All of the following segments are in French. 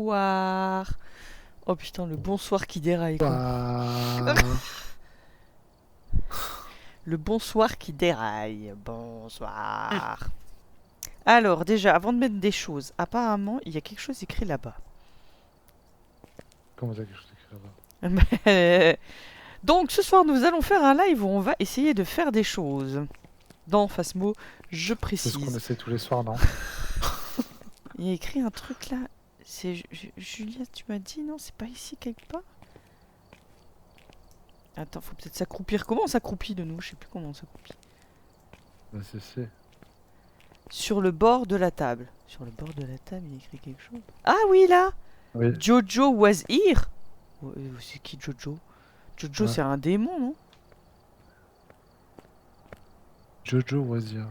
bonsoir. Oh putain, le bonsoir qui déraille quoi. Bah... Le bonsoir qui déraille. Bonsoir. Alors, déjà, avant de mettre des choses, apparemment, il y a quelque chose écrit là-bas. Comment ça, quelque chose écrit là-bas? Donc, ce soir, nous allons faire un live où on va essayer de faire des choses. Dans Phasmo, je C'est ce qu'on précise. essaie tous les soirs, non? Il y a écrit un truc là. C'est Julia, tu m'as dit, non? C'est pas ici quelque part? Attends, faut peut-être s'accroupir. Comment on s'accroupit de nous? Je sais plus comment on s'accroupit. Bah, c'est. Sur le bord de la table. Sur le bord de la table, il y a écrit quelque chose. Ah oui, là! Oui. Jojo was here! C'est qui Jojo? Jojo, Ouais. c'est un démon, non? Jojo Wazir.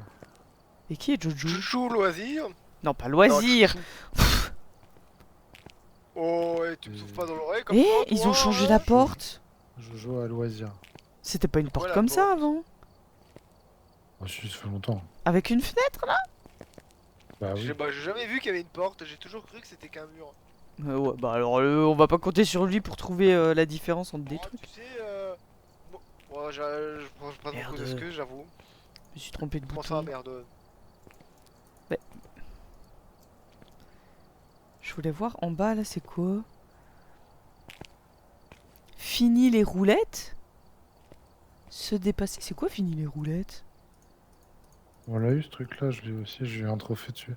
Et qui est Jojo? Joujou loisir. Non, pas loisir! Oh, et tu me souffles pas dans l'oreille comme Eh, ça, ils toi, ont changé hein? la porte! Jojo à loisir. C'était pas une porte la comme ça porte. avant? Oh, si, ça fait longtemps. Avec une fenêtre là? Bah oui. J'ai jamais vu qu'il y avait une porte, j'ai toujours cru que c'était qu'un mur. Ouais, bah alors on va pas compter sur lui pour trouver la différence entre des Oh, trucs. tu sais, bon, je prends pas Merde. beaucoup d'excuses, j'avoue. Je me suis trompé de Comment ça, bouton. merde? Je voulais voir en bas là, c'est quoi? Fini les roulettes? Se dépasser. C'est quoi fini les roulettes? On l'a eu ce truc-là, je l'ai aussi, j'ai eu un trophée dessus.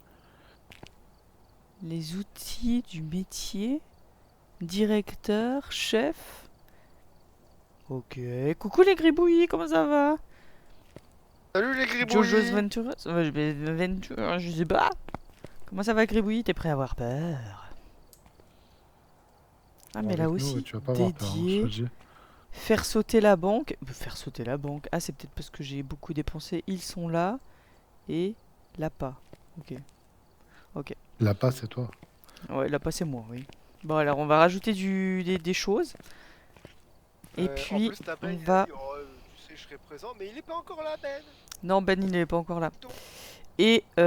Les outils du métier. Directeur, chef. Ok. Coucou les gribouillis, comment ça va? Salut les gribouillis! Jojo's Venture. Venture, je sais pas. Comment ça va gribouillis? T'es prêt à avoir peur? Ah mais Avec là nous, aussi, tu vas pas avoir peur, hein, je te dédié. le dis. Faire sauter la banque. Faire sauter la banque. Ah, c'est peut-être parce que j'ai beaucoup dépensé. Ils sont là. Et l'appât. Ok. Ok. L'appât, c'est toi. Ouais, l'appât, c'est moi, oui. Bon, alors, on va rajouter des choses. Et En puis, plus, ta on Ben, il a va... dit, oh, tu sais, je serai présent, mais il est pas encore là, Ben! Non, Ben, il n'est pas encore là. Donc, Et, bah,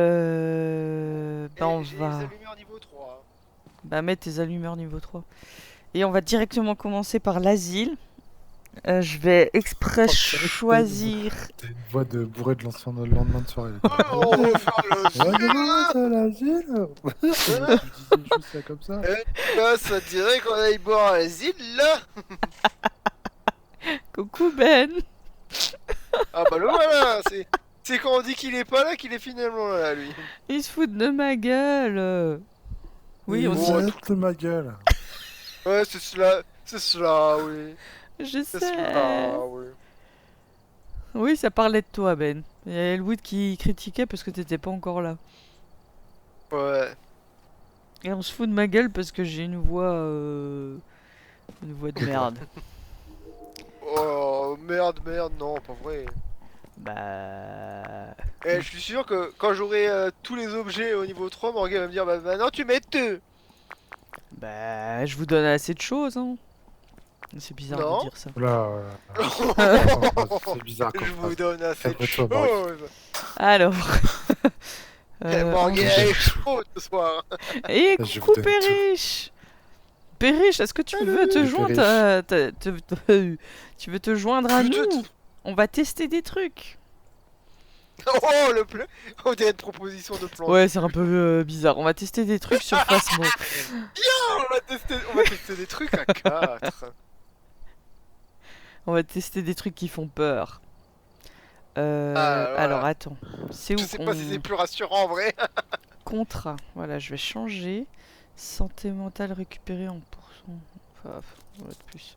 on j'ai les va... allumeurs niveau 3. Bah, mettre tes allumeurs niveau 3. Et on va directement commencer par l'asile. Je vais exprès Oh, c'est vrai que choisir... T'as une voix de bourré de l'ancien de lendemain de soirée. On va faire le Ouais, non, c'est l'asile. Tu disais juste ça comme ça. là, ça dirait qu'on aille boire à l'asile, là! Coucou, Ben. Ah bah le voilà, c'est quand on dit qu'il est pas là qu'il est finalement là, lui. Il se fout de ma gueule. Oui, on dit... Arrête ma gueule. Ouais, c'est cela, oui. Je C'est sais. cela, oui. Oui, ça parlait de toi, Ben. Il y a Elwood qui critiquait parce que t'étais pas encore là. Ouais. Et on se fout de ma gueule parce que j'ai une voix... Une voix de merde. Oh, merde, non, pas vrai. Bah... Eh, je suis sûr que quand j'aurai tous les objets au niveau 3, Morgan va me dire, bah maintenant tu mets 2. Bah... Je vous donne assez de choses, hein. C'est bizarre Non. de dire ça. Oula, c'est bizarre comme Je vous phrase. donne assez de Calme-toi, Morgan. choses. Alors... Morgan est chaud ce soir. Et Je vous coucou donne tout. Perriche. Perriche, est-ce que tu veux te Salut, joindre tu veux te joindre à nous? On va tester des trucs. Oh, le plan. On dirait une proposition de plan. Ouais, c'est un peu bizarre. On va tester des trucs sur Phasmo. On va tester des trucs à 4. On va tester des trucs qui font peur. Voilà. Alors attends, c'est où Je sais pas si c'est plus rassurant en vrai. Contrat. Voilà, je vais changer. Santé mentale récupérée en pourcent. Enfin, on va mettre plus.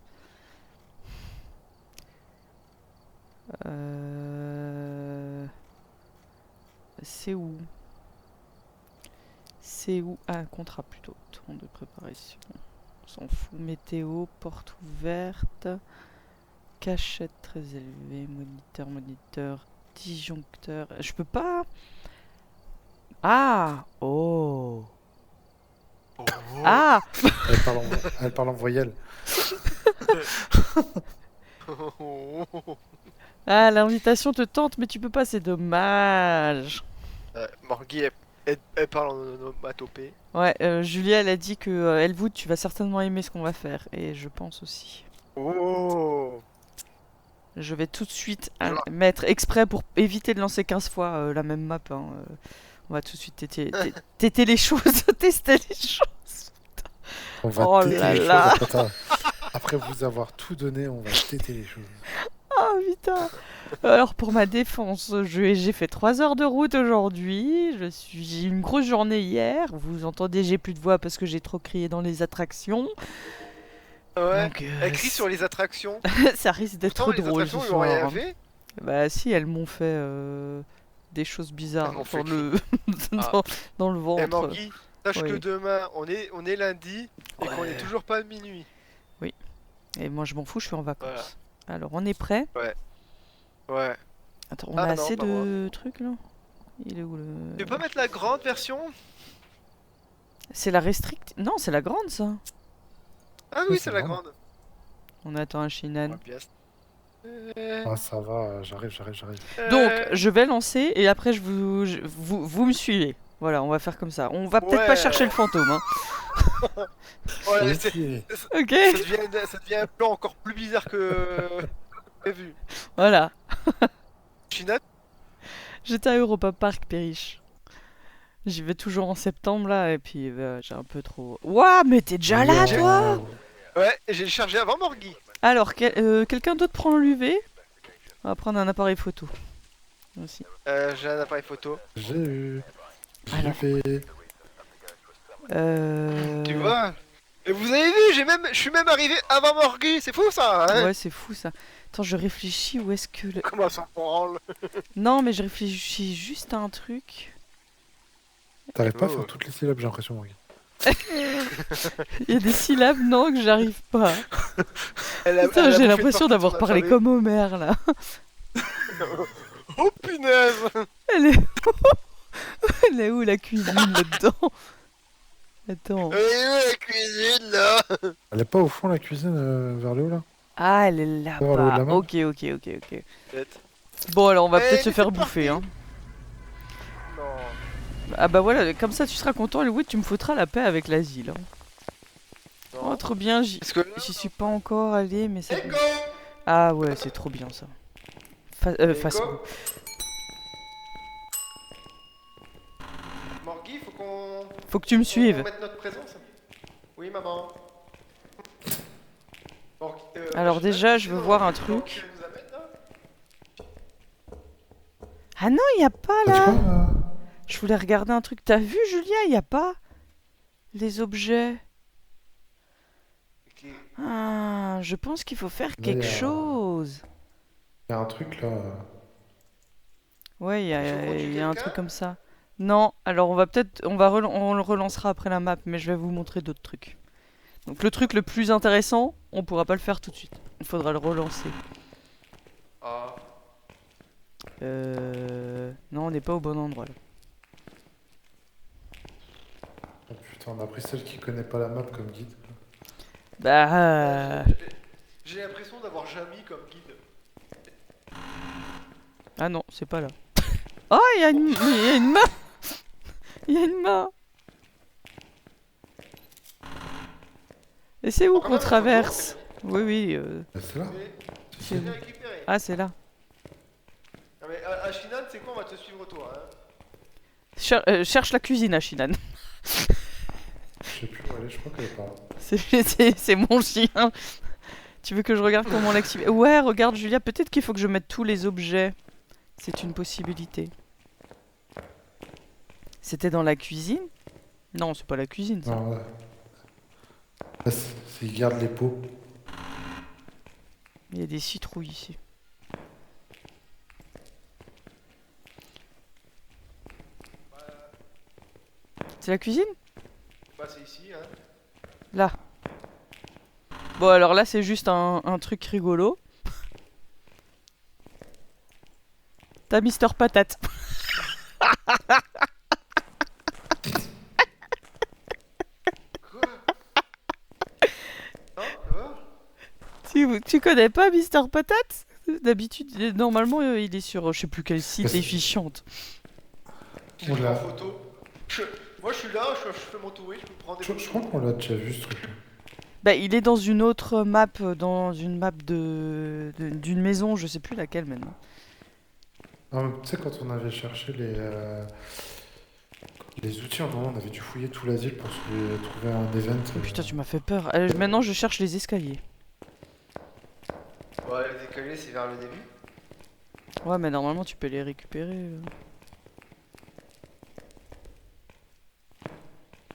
C'est où? C'est où? Ah, contrat plutôt. Temps de préparation. On s'en fout. Météo, porte ouverte. Cachette très élevée. Moniteur. Disjoncteur. Je peux pas. Ah! Oh! Ah! Elle parle en voyelle. Ah, l'invitation te tente, mais tu peux pas, c'est dommage. Morguier, Elle parle en onomatopée. Ouais, Julia, elle a dit que Elwood, tu vas certainement aimer ce qu'on va faire. Et je pense aussi. Oh. Je vais tout de suite Genre- mettre exprès pour éviter de lancer 15 fois la même map. Hein, on va tout de suite téter les choses, tester les choses. On va Oh téter là les choses là. après vous avoir tout donné, on va téter les choses. Ah putain. Alors pour ma défense, j'ai fait 3 heures de route aujourd'hui. J'ai eu une grosse journée hier. Vous entendez, j'ai plus de voix parce que j'ai trop crié dans les attractions. Ouais. Donc, Elle crie sur les attractions. ça risque d'être Pourtant, trop les drôle ce attractions, ils ont rien soir. fait. Bah si, elles m'ont fait des choses bizarres Elles m'ont fait dans le Ah. dans, dans le Eh ventre. Morgui, sache Oui. que demain, on est lundi et qu'on Ouais. est toujours pas à minuit. Et moi je m'en fous, je suis en vacances. Voilà. Alors on est prêt? Ouais. Attends, on Ah a non, assez pas de trucs là? Il est où le... Tu peux pas mettre la grande version? C'est la restrict... Non, c'est la grande ça. Ah Oui, oui, c'est c'est la grande. grande. On attend un Shinan. Ouais, bien. Ah ça va, j'arrive. Donc, je vais lancer et après vous me suivez. Voilà, on va faire comme ça. On va peut-être pas Ouais. chercher le fantôme, hein. Voilà, Ok. Ok. ça devient un plan encore plus bizarre que prévu. Voilà. China, J'étais à Europa Park, Périche. J'y vais toujours en septembre là et puis j'ai un peu trop... Ouah, mais t'es déjà là Yo. toi? ouais, j'ai chargé avant Morgui. Alors, quelqu'un d'autre prend l'UV? On va prendre un appareil photo. Aussi. J'ai un appareil photo. J'ai eu. Alors. J'ai fait. Tu vois? Et vous avez vu, je suis même arrivé avant Morgui, c'est fou ça, hein? Ouais, c'est fou ça. Attends, je réfléchis où est-ce que... Comment ça branle? Non, mais je réfléchis juste à un truc. T'arrives pas à Oh. faire toutes les syllabes, j'ai l'impression, Morgui. Il y a des syllabes, non, que j'arrive pas. Elle a- Putain, elle a j'ai bouffé l'impression partout d'avoir son parlé alphabet. comme Homer là. Oh punaise! Elle est où? Elle est où la cuisine là-dedans? Attends. Elle est où la cuisine là? Elle est pas au fond la cuisine vers le haut là? Ah, elle est Voir le haut de là-bas. la main. Ok. Peut-être. Bon, alors on va Eh, peut-être se mais faire c'est bouffer, hein. Non. Ah bah voilà, comme ça tu seras content, et oui, tu me foutras la paix avec l'asile. Hein. Non. Oh, trop bien, Parce que là, j'y suis pas encore allé, mais c'est... Echo! Ah ouais, c'est trop bien ça. Face Echo? Morgui, Faut que tu me suives. mette notre présence. Oui, maman. Morgui, Alors déjà, je veux voir un truc. Elle nous amène, là. Ah non, y a pas T'as dit là. quoi là? Je voulais regarder un truc. T'as vu, Julia, y a pas les objets. Ok. Ah, je pense qu'il faut faire Là, quelque y a- chose. Y a un truc là. Ouais, Il faut qu'on tue y a un quelqu'un. truc comme ça. Non, alors on le relancera après la map, mais je vais vous montrer d'autres trucs. Donc le truc le plus intéressant, on pourra pas le faire tout de suite. Il faudra le relancer. Ah. Non, on n'est pas au bon endroit là. Oh putain, on a pris celle qui connaît pas la map comme guide. Bah... J'ai l'impression d'avoir Jamy comme guide. Ah non, c'est pas là. Oh, il y a une main. Il y a une main. Et c'est où Encore qu'on même, traverse? Oui. C'est là? Je l'ai récupéré. Ah, c'est là. Non mais à Shinan, c'est quoi? On va te suivre toi. Hein. Cherche la cuisine à Shinan. Je sais plus où elle est, je crois qu'elle est pas là. C'est mon chien. Tu veux que je regarde comment l'activer? Ouais, regarde Julia, peut-être qu'il faut que je mette tous les objets. C'est une possibilité. C'était dans la cuisine? Non, c'est pas la cuisine ça. Non, là, il garde les pots. Il y a des citrouilles ici. C'est la cuisine? Bah c'est ici. Hein. Là. Bon, alors là, c'est juste un truc rigolo. T'as Mister Patate. Quoi? Non, ça va? Tu connais pas Mister Patate? D'habitude, normalement, il est sur je sais plus quel site, Mais c'est- efficiente. Je l'ai pris Oula. en photo. Moi je suis là, je fais mon tour, je peux prendre des Je crois qu'on l'a déjà vu ce truc. Bah, il est dans une autre map, dans une map d'une maison, je sais plus laquelle maintenant. Non, mais tu sais, quand on avait cherché les outils, en moment, on avait dû fouiller tout l'asile pour trouver un event. Putain, tu m'as fait peur. Maintenant, je cherche les escaliers. Ouais, les escaliers c'est vers le début. Ouais, mais normalement, tu peux les récupérer.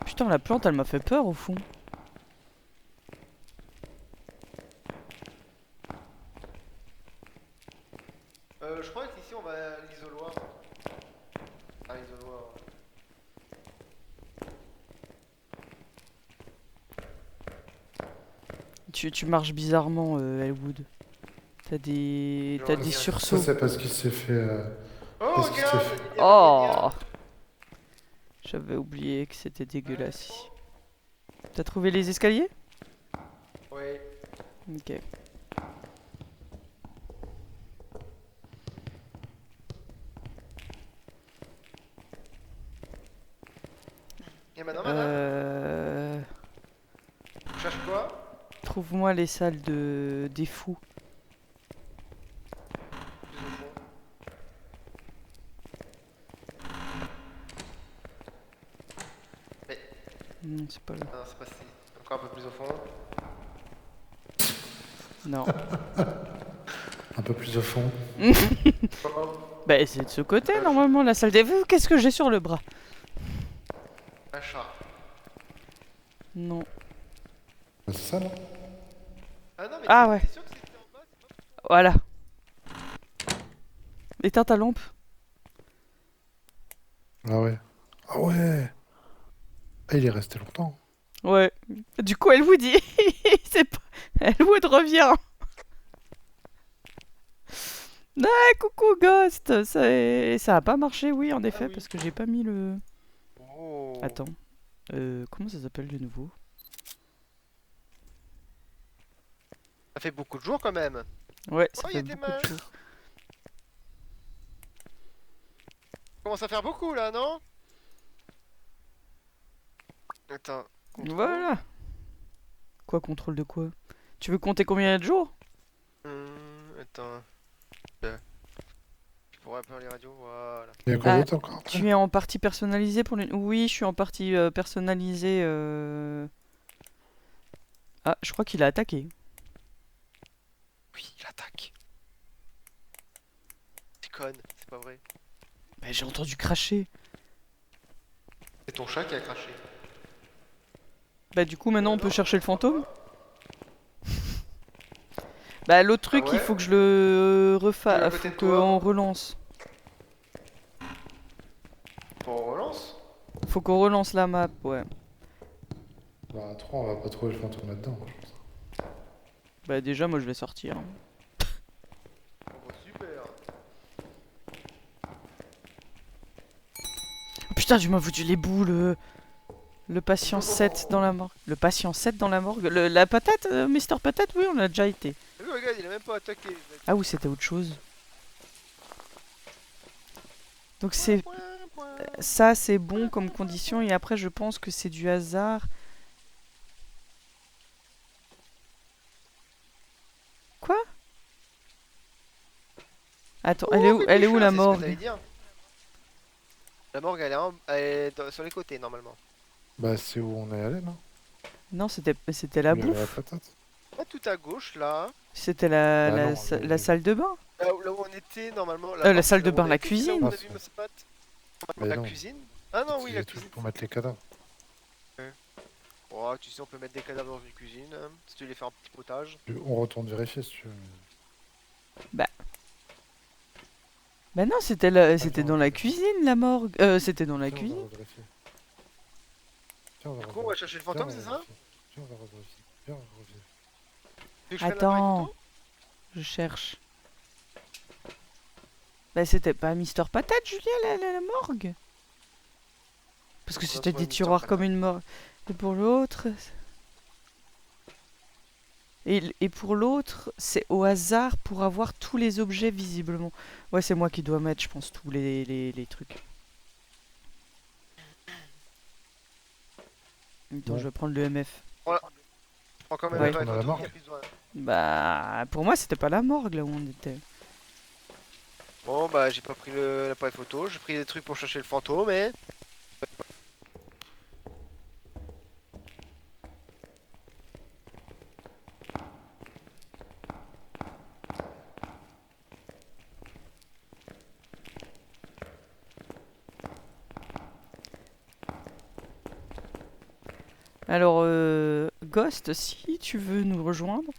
Putain, la plante, elle m'a fait peur au fond. Je crois qu'ici on va à l'isoloir. Ah, l'isoloir. Tu marches bizarrement, Elwood. T'as des Genre, ça, sursauts. Ça, c'est parce qu'il s'est fait. Oh, Qu'est-ce qu'il regarde, s'est il y a Oh! J'avais oublié que c'était dégueulasse ici. T'as trouvé les escaliers? Ouais. Ok. Et maintenant, madame, tu cherches quoi? Trouve-moi les salles des fous. Plus au fond. Non, c'est pas là. Non, c'est pas si. Encore un peu plus au fond. Non. Un peu plus au fond. Oh, Bah, c'est de ce côté, normalement, la salle des fous. Qu'est-ce que j'ai sur le bras? un chat. Non. Bah, c'est ça, non? Ah non, mais Ah, t'es ouais. sûr que c'était en bas? C'est pas... Voilà. Éteins ta lampe. Ah ouais. Ah ouais. Ah, il est resté longtemps. Ouais. Du coup, Elwood, c'est pas... Elwood revient. Ah, coucou, Ghost. Ça a pas marché, oui, en effet, oui. parce que j'ai pas mis le... Oh. Attends. Comment ça s'appelle de nouveau? Ça fait beaucoup de jours quand même. Ouais, ça Oh, y fait a des beaucoup de mains. jours. Commence à faire beaucoup là, non? Attends. Contrôle. Voilà. Quoi, contrôle de quoi? Tu veux compter combien il y a de jours? Attends. Je pourrais appeler les radios, voilà. Il y a quoi Ah, d'autre encore après? Tu es en partie personnalisé pour les... Oui, je suis en partie personnalisée. Ah, je crois qu'il a attaqué. Oui, il attaque. Tu connes, c'est pas vrai. Bah, j'ai entendu cracher. C'est ton chat qui a craché. Bah, du coup, maintenant, on peut chercher le fantôme. Bah, l'autre truc, Ah ouais il faut que je le Tu veux à refasse. côté Faut de toi qu'on relance. On relance? Faut qu'on relance la map, ouais. Bah, à 3, on va pas trouver le fantôme là-dedans, je pense. Bah, déjà, moi, je vais sortir. Oh, bah, super. Oh, putain, tu m'as foutu les boules. Le patient 7 dans la morgue. Le patient 7 dans la morgue. La patate, Mister Patate, oui, on a déjà été. Ah oui, regarde, il a même pas attaqué. Ah, ou c'était autre chose. Donc, c'est... Point, point. Ça, c'est bon comme condition. Et après, je pense que c'est du hasard. Quoi? Attends, Oh, elle est où Bibichon, la c'est ce que morgue? t'allais dire. La morgue, elle est sur les côtés normalement. Bah, c'est où on est allé, non? Non, c'était la Il y avait la bouffe. patate. Pas tout à gauche là. C'était Bah non, la salle de bain. Là où on était normalement. La porte, salle de où bain, on a la été, c'est là où cuisine. on a vu Monsieur Pat. Mais La non. cuisine? Ah non, oui, la C'est cuisine. pour mettre les cadavres. Oh, tu sais, on peut mettre des cadavres dans une cuisine. Hein, si tu veux les faire un petit potage. On retourne vérifier si tu veux. Bah non, c'était dans la cuisine, la morgue. C'était dans la Tiens, on va cuisine. revérifier. Tiens, on va Du coup, on va chercher le fantôme, c'est ça? Tiens, on va revérifier. Viens, on va revérifier. Tu veux que je prenne l'appareil Attends, photo? je cherche. Bah c'était pas Mister Patate, Julien, la morgue. Parce que On va c'était trouver des Mister tiroirs Patate. comme une morgue. Et pour l'autre... Et pour l'autre, c'est au hasard pour avoir tous les objets visiblement. Ouais, c'est moi qui dois mettre, je pense, tous les trucs. Attends, Ouais. je vais prendre le MF. Je prends quand même Ouais. l'appareil On a la photo, mort. il y a plus besoin. Bah, pour moi, c'était pas la morgue là où on était. Bon, bah, j'ai pas pris l'appareil photo, j'ai pris des trucs pour chercher le fantôme, mais. Alors, Ghost, si tu veux nous rejoindre,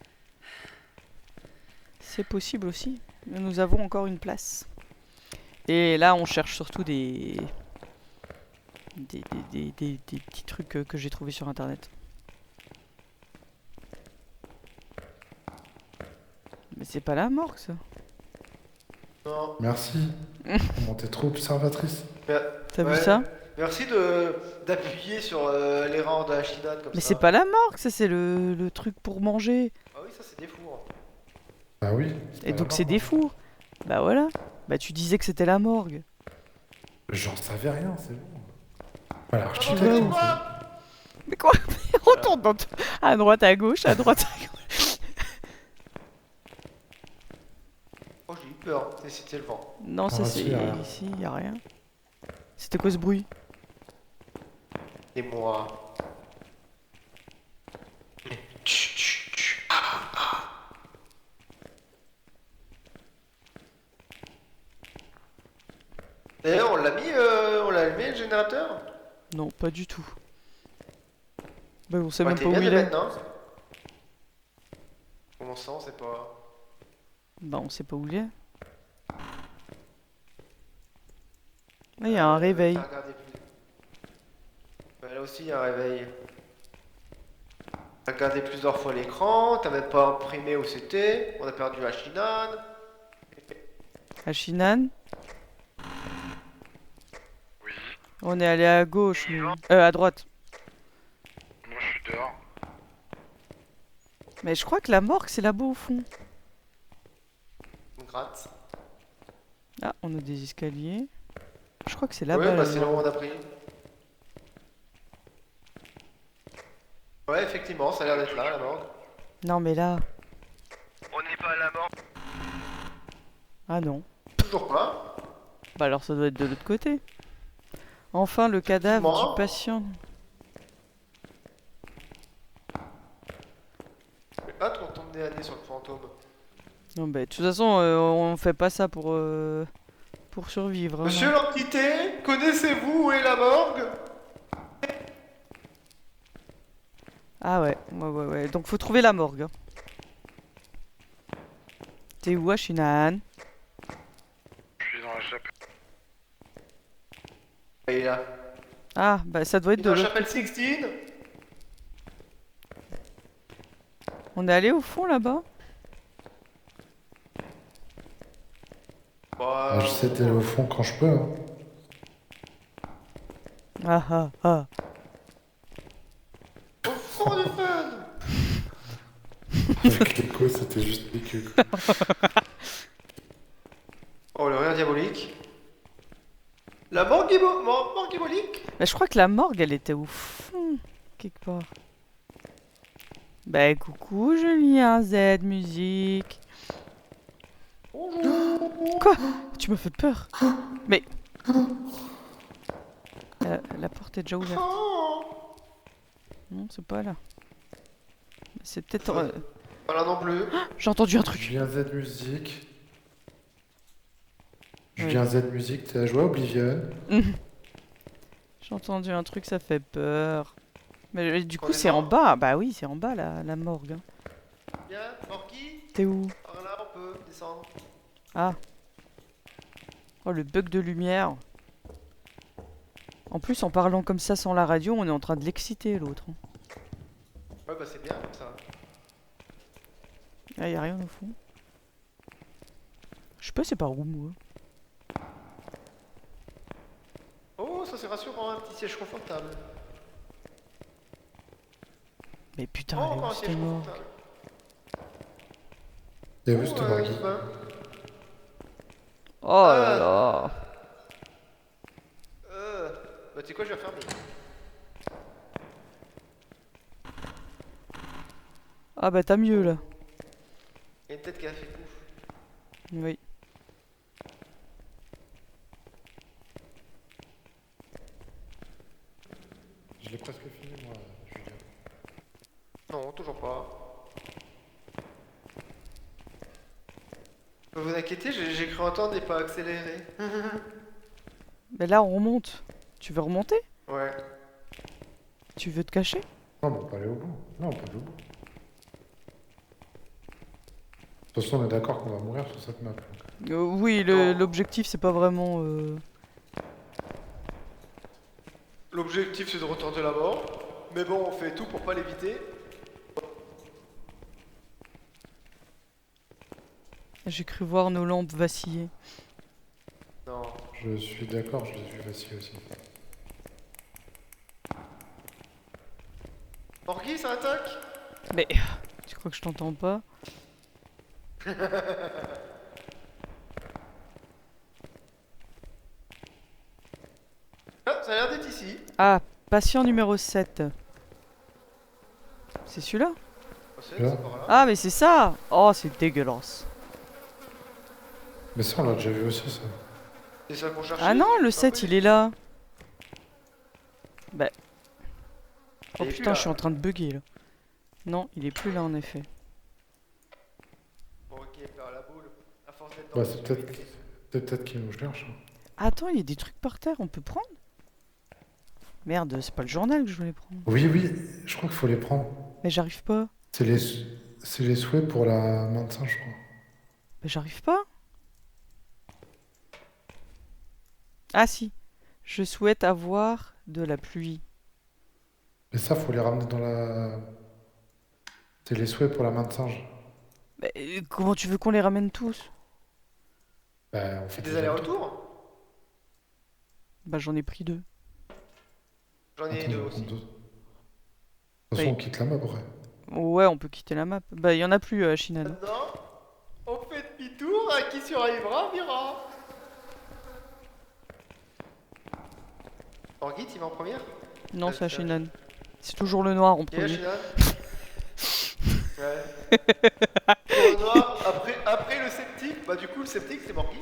c'est possible aussi. Nous avons encore une place. Et là, on cherche surtout des petits trucs que j'ai trouvés sur internet. Mais c'est pas la morgue, ça. Non. Merci. Comment t'es trop observatrice. T'as vu Ouais. ça? Merci d'appuyer sur les rangs de la chinade comme Mais ça. c'est pas la morgue, ça, c'est le truc pour manger. Ah oui, ça c'est des fours. Bah oui. Et pas donc, la c'est mort, des hein. fours. Bah voilà. Bah, tu disais que c'était la morgue. J'en savais rien, c'est bon. Voilà, Ah, architecte. vas hein, où c'est- Mais quoi? Retourne à droite, à gauche, à droite, à gauche. Oh, j'ai eu peur, c'était le vent. Non, ça Ah, c'est si, y a rien. ici, y a rien. C'était quoi ce bruit? Et moi. Chut, chut, chut. D'ailleurs, on l'a allumé le générateur. Non, pas du tout. Bah, on sait Ouais, même t'es pas où bien il de est. maintenant. Comment ça, on sait pas. Bah, on sait pas où il est. Là, il y a un réveil. T'as regardé plus. Ouais, là aussi, il y a un réveil. T'as regardé plusieurs fois l'écran, t'as même pas imprimé où c'était. On a perdu la chinane. À Shinhan. Oui, On est allé à gauche, nous. À droite. moi je suis dehors. Mais je crois que la morgue, c'est là-bas au fond. On gratte. Ah, on a des escaliers. Je crois que c'est Ouais, là-bas. bah la c'est là où morgue. on a pris. Ouais, effectivement, ça a l'air d'être là, la morgue. Non, mais là. On n'est pas à la mort. Ah non. Toujours pas. Bah, alors ça doit être de l'autre côté. Enfin, le cadavre Effectivement. du patient. J'ai hâte qu'on tombe nez à nez sur le fantôme. Non, bah, de toute façon, on fait pas ça pour survivre. Hein, Monsieur non. l'entité, connaissez-vous où est la morgue? Ah ouais, ouais. Donc faut trouver la morgue. Hein. T'es où, à Shinhan? Je suis dans la chapelle. Il est là. Ah, bah ça doit Il être est de dans la l'autre. chapelle Sixtine. On est allé au fond là-bas? Bah, j'essaie d'aller au fond quand je peux. Hein. Ah. Au fond du fun. Avec l'écho, c'était juste piqué. Oh, le rire diabolique. La morgue diabolique. Bah, je crois que la morgue, elle était au fond, quelque part. Bah coucou Julien Z Musique. Bonjour. Quoi? Tu m'as fait peur. Mais... la porte est déjà ouverte. Oh. Non, c'est pas là. C'est peut-être... Pas là non plus. J'ai entendu un truc. Julien Z Musique. Ouais. Julien Z Musique, t'es à jouer à Oblivion. J'ai entendu un truc, ça fait peur. Mais du On coup, est c'est en mort bas. Bah oui, c'est en bas la morgue. Hein. Bien, Morky. T'es où? Par là, on peut descendre. Ah. Oh, le bug de lumière. En plus, en parlant comme ça sans la radio, on est en train de l'exciter, l'autre. hein. Ouais, bah c'est bien comme ça. Ah, y a rien au fond. Je sais pas, c'est par où, moi. Oh, ça c'est rassurant, un petit siège confortable. Mais putain, Oh, elle est encore où un cette siège morgue? confortable. T'es où, cette Margui? Yves. Oh là là. Bah tu sais quoi, je vais refermer. Ah bah t'as mieux là. Il y a une tête qui a fait pouf. Oui. Je l'ai presque fini, moi, Julien. Non, toujours pas. Vous vous inquiétez, j'ai cru entendre et pas accéléré. Mais là on remonte. Tu veux remonter? Ouais. Tu veux te cacher? Non, on peut pas aller au bout. Non, on peut aller au bout. De toute façon, on est d'accord qu'on va mourir sur cette map. Oui, Non. l'objectif c'est pas vraiment... L'objectif c'est de retenter la mort. Mais bon, on fait tout pour pas l'éviter. J'ai cru voir nos lampes vaciller. Non. Je suis d'accord, je les ai vacillés aussi. Orgi, ça attaque? Mais tu crois que je t'entends pas? Ah, ça a l'air d'être ici. Ah, patient numéro 7. C'est celui-là? Oh, c'est Là. par là. Ah mais c'est ça! Oh c'est dégueulasse. Mais ça, on l'a déjà vu aussi, ça. C'est ça qu'on cherchait. Ah non, le 7 il est là. Bah. Oh Il est plus putain, là. je suis en train de bugger là. Non, il est plus là en effet. Bon, ok, faire la boule. À force d'être dans Bah, le c'est peut-être qu'ils nous cherchent. Hein. Attends, il y a des trucs par terre, on peut prendre? Merde, c'est pas le journal que je voulais prendre. Oui, oui, je crois qu'il faut les prendre. Mais j'arrive pas. C'est les souhaits pour la main de singe, je crois. Mais j'arrive pas. Ah si. Je souhaite avoir de la pluie. Mais ça, faut les ramener dans la... C'est les souhaits pour la main de singe. Mais comment tu veux qu'on les ramène tous? Bah, on C'est fait des allers-retours. Bah j'en ai pris 2. J'en ai Attends, deux je vais aussi. prendre deux. De toute façon, Oui. on quitte la map après. Ouais, on peut quitter la map. Bah y en a plus à Shinano. Maintenant, on fait demi-tour, à qui survivra, verra. Orgit, il va en première? Non, c'est à c'est Shinan. C'est toujours le noir en Ok, premier. Shinan. Ouais. Pour le noir, après le sceptique, bah du coup le sceptique c'est Morgi.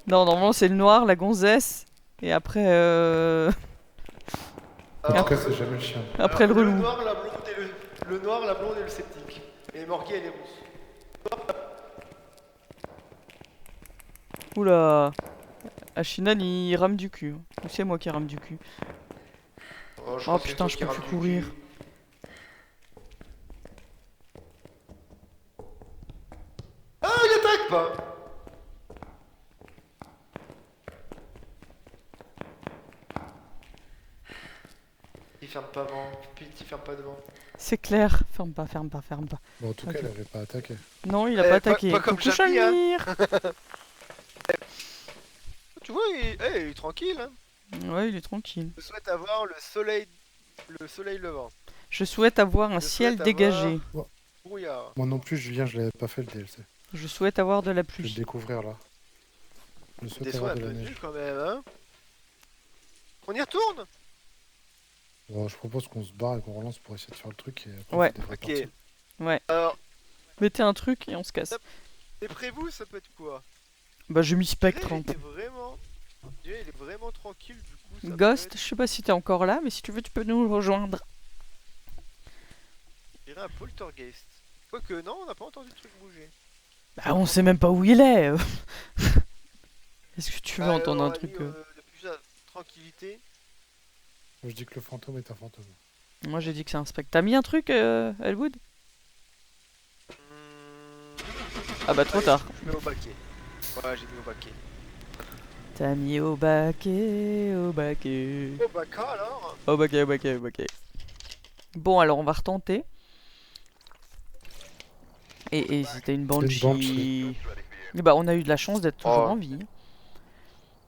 Non, normalement c'est le noir, la gonzesse. Et après, En Alors, tout cas, c'est jamais le chien. après le alors, relou. noir, la blonde et le noir, la blonde et le sceptique. Et Morgi elle est rousse. Oula. À Shinan il rame du cul. Ou c'est moi qui rame du cul. Oh, Oh crois que c'est putain, toi je qui peux rame plus du courir. cul. Ah, il attaque pas. Il ferme pas devant, il ferme pas devant. C'est clair. Ferme pas, ferme pas, ferme pas. Bon, en tout Ok. cas, elle avait pas attaqué. Non, il a Eh, pas pas- attaqué. pas comme Coucou Jackie, hein. Shamir. Tu vois, il est tranquille. Hein. Ouais, il est tranquille. Je souhaite avoir le soleil levant. Je souhaite avoir un Je ciel souhaite dégagé. Brouillard. Moi non plus, Julien, je l'avais pas fait le DLC. Je souhaite avoir de la Je vais le pluie. découvrir là. Je souhaite Des avoir soins un de la peu neige. nuls quand même, hein. On y retourne. Bon, je propose qu'on se barre et qu'on relance pour essayer de faire le truc. Et après, Ouais. on fait des vraies Ok. parties. Ouais. Alors, Mettez un truc et on se casse. d'après vous, ça peut être quoi? Bah j'ai mis Dieu, Spectre. il Hein. était vraiment... Dieu, il est vraiment tranquille du coup. Ça peut Ghost, être- je sais pas si t'es encore là, mais si tu veux, tu peux nous rejoindre. Je dirais un poltergeist. Quoique non, on n'a pas entendu le truc bouger. Bah on sait même pas où il est. Est-ce que tu veux Ah, entendre un alors, truc Ali, depuis sa tranquillité. Moi, je dis que le fantôme est un fantôme. Moi j'ai dit que c'est un spectre. T'as mis un truc, Elwood? Ah bah trop Allez, tard. Je mets au baquet. Ouais, j'ai mis au baquet. T'as mis au baquet, au baquet. Au baquet alors. Au baquet, au baquet, au baquet. Bon alors on va retenter. Et c'était une banshee. banshee. Et bah on a eu de la chance d'être toujours Oh. en vie.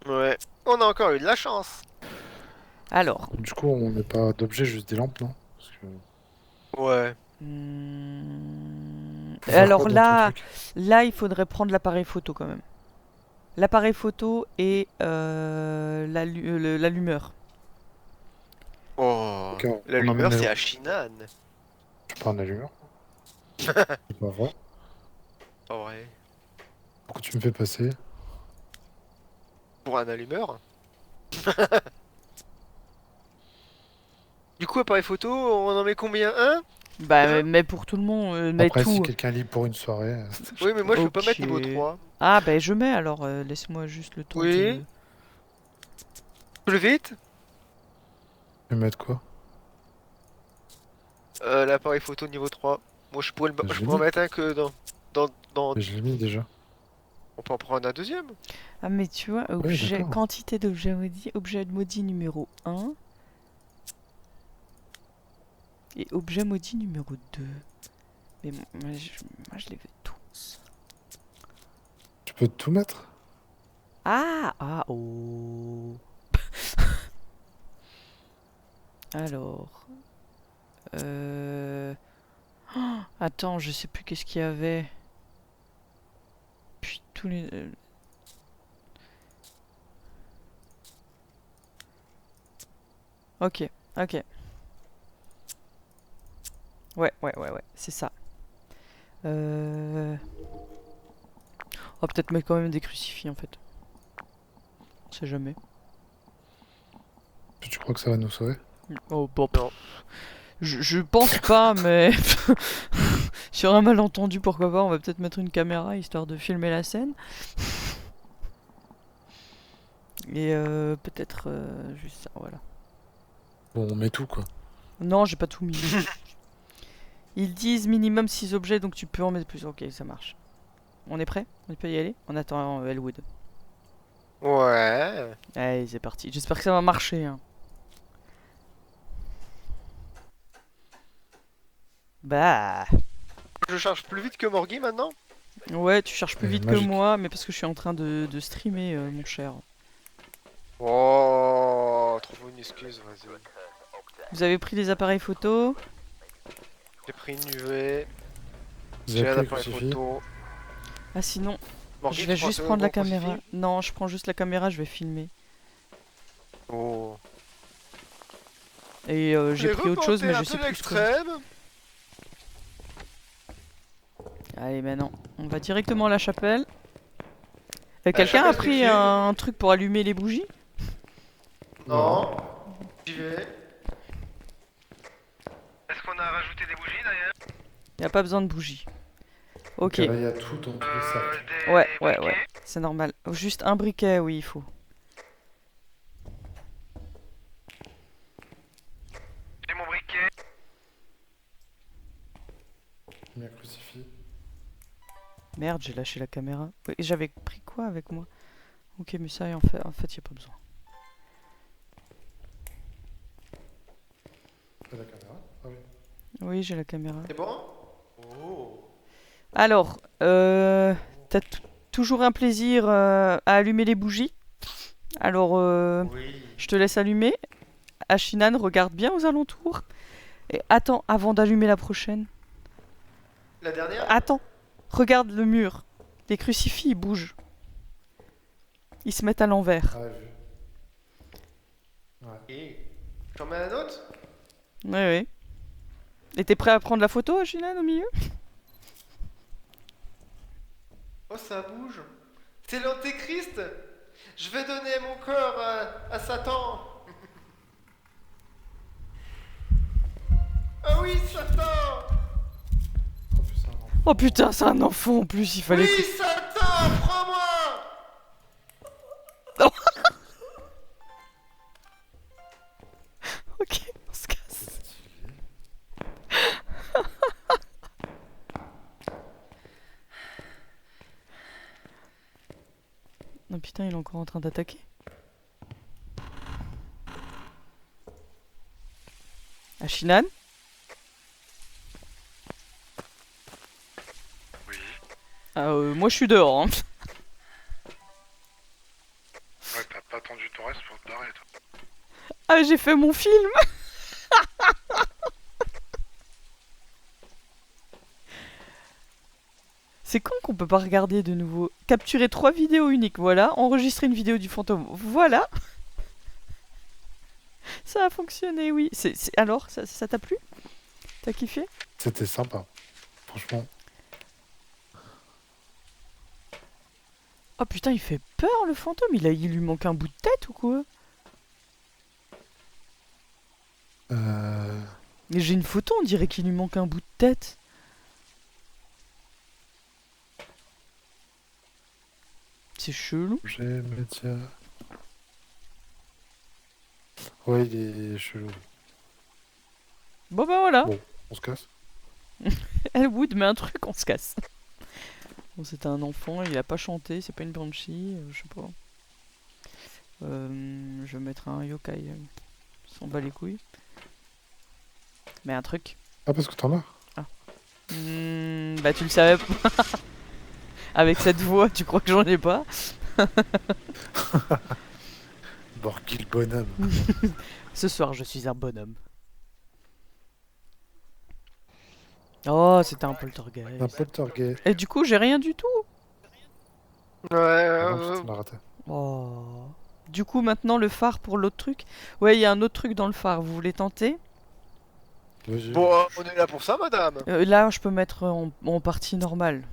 Ouais. On a encore eu de la chance. Alors. Du coup, on met pas d'objet, juste des lampes, non? Parce que... Ouais. Faut faire Alors quoi dans là, ton truc là il faudrait prendre l'appareil photo quand même. L'appareil photo et l'allumeur. Oh. Ok, on L'allumeur emmène c'est les- à Shinan. Je prends un allumeur. C'est pas vrai. En vrai. Pourquoi tu me fais passer? Pour un allumeur. Du coup, appareil photo, on en met combien? Un? Bah, Déjà mais pour tout le monde, mets Après, si tout. quelqu'un est libre pour une soirée, Oui, mais moi je peux pas mettre Ok. niveau 3. Ah, bah, je mets alors, laisse-moi juste le temps Oui. de. Plus vite. tu veux mettre quoi? L'appareil photo niveau 3. Moi je pourrais, Je je l'ai pourrais en mis. mettre un que dans... Mais je l'ai mis déjà. On peut en prendre un deuxième. Ah, mais tu vois, Oui, objet, d'accord. quantité d'objets maudits, objet maudit numéro 1 et objet maudit numéro 2. Mais moi, je les veux tous. Tu peux tout mettre? Ah, oh. Alors. Oh, attends, je sais plus qu'est-ce qu'il y avait. Puis tous les. Ok, ok. Ouais, c'est ça. On va peut-être mettre quand même des crucifix en fait. On sait jamais. Tu crois que ça va nous sauver? Oh, bon. Non. Je pense pas, mais sur un malentendu, pourquoi pas, on va peut-être mettre une caméra histoire de filmer la scène. Et peut-être juste ça, voilà. Bon, on met tout quoi. Non, j'ai pas tout mis. Ils disent minimum 6 objets, donc tu peux en mettre plus. Ok, ça marche. On est prêt? On peut y aller? On attend Elwood. Ouais. Allez, c'est parti. J'espère que ça va marcher. Hein. Bah. Je charge plus vite que Morgy maintenant? Ouais, tu cherches plus vite que magique. moi, mais parce que je suis en train de streamer, mon cher. Oh, trouve une excuse, vas-y. Vous avez pris des appareils photo? J'ai pris une UV. Vous J'ai avez un pris le appareil crucifix? photo. Ah, sinon, Morgy, je vais tu prends un juste second prendre la gros caméra. crucifix? Non, je prends juste la caméra, je vais filmer. Oh. Et j'ai pris autre chose, mais je sais plus quoi. Allez, maintenant, on va directement à la chapelle. Quelqu'un chapelle, a c'est pris le sud. un truc pour allumer les bougies? Non. J'y vais. Est-ce qu'on a rajouté des bougies d'ailleurs? Y a pas besoin de bougies. Ok, Là, il y a tout dans tous les sacs. Des ouais, briquets? c'est normal. Juste un briquet, oui, il faut. J'ai mon briquet. J'ai mis un crucifix. Merde, j'ai lâché la caméra. Oui, j'avais pris quoi avec moi? Ok, mais ça, en fait, y a pas besoin. T'as la caméra? Ah oui. Oui, j'ai la caméra. C'est bon? Oh. Alors, t'as toujours un plaisir à allumer les bougies. Alors, Oui. je te laisse allumer. Ashinan, regarde bien aux alentours. Et attends, avant d'allumer la prochaine. La dernière? Attends, regarde le mur. Les crucifix, ils bougent. Ils se mettent à l'envers. Ah, ouais, vu. Ouais. Et j'en mets un autre? Oui. Et t'es prêt à prendre la photo, Ashinan, au milieu? Oh, ça bouge. C'est l'antéchrist. Je vais donner mon corps à Satan. Ah oui, Satan. Oh putain, non. Oh putain, c'est un enfant en plus, il fallait... Oui, Satan, prends-moi. Ok, on se casse. C'est stylé. Non putain, il est encore en train d'attaquer. Ashinan? Oui. Moi je suis dehors. Hein. Ouais, t'as pas attendu ton reste pour te barrer, toi. Ah, j'ai fait mon film. C'est con qu'on peut pas regarder de nouveau. Capturer 3 vidéos uniques, voilà. Enregistrer une vidéo du fantôme, voilà. Ça a fonctionné, oui. Alors, ça t'a plu? T'as kiffé? C'était sympa. franchement. Oh putain, il fait peur le fantôme, il lui manque un bout de tête ou quoi? Mais j'ai une photo, on dirait qu'il lui manque un bout de tête. C'est chelou. J'ai média. Ouais, il est chelou. Bon bah voilà. Bon, on se casse. Elwood met un truc, on se casse. Bon, c'était un enfant, il a pas chanté, c'est pas une banshee, je sais pas. Je vais mettre un yokai, s'en bat les couilles. Mais un truc. Ah, parce que t'en as? Bah tu le savais pas. Avec cette voix, tu crois que j'en ai pas? Borgil bonhomme. Ce soir, je suis un bonhomme. Oh, c'était un Un poltergeist. poltergeist. Et du coup, j'ai rien du tout. Ouais, Ah non, putain, on a raté. Oh. Du coup, maintenant, le phare pour l'autre truc. Ouais, il y a un autre truc dans le phare. Vous voulez tenter? Vas-y. Bon, on est là pour ça, madame. Là, je peux mettre en partie normale.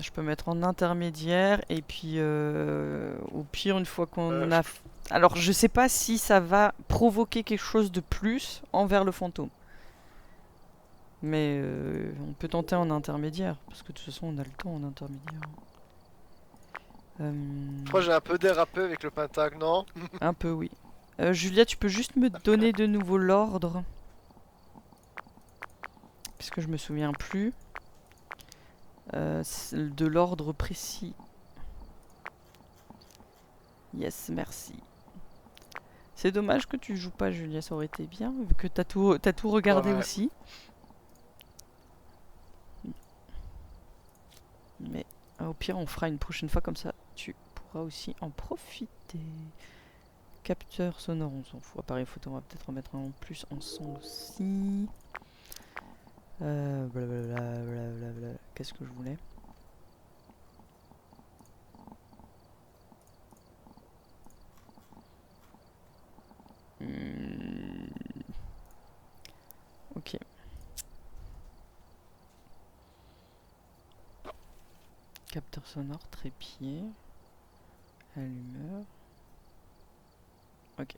Je peux mettre en intermédiaire. Et puis, au pire, une fois qu'on a... Alors, je sais pas si ça va provoquer quelque chose de plus envers le fantôme. Mais on peut tenter en intermédiaire. Parce que de toute façon, on a le temps en intermédiaire. Je crois que j'ai un peu dérapé avec le pentacle, non? Un peu, oui. Julia, tu peux juste me donner de nouveau l'ordre. Puisque je me souviens plus. De l'ordre précis. Yes, merci. C'est dommage que tu joues pas, Julia, ça aurait été bien, vu que t'as tout regardé Ouais. aussi. Mais au pire, on fera une prochaine fois comme ça. Tu pourras aussi en profiter. Capteur sonore, on s'en fout. Appareil photo, on va peut-être en mettre un en plus en son aussi. Blablabla. Qu'est-ce que je voulais? Ok. Capteur sonore, trépied. Allumeur. Ok.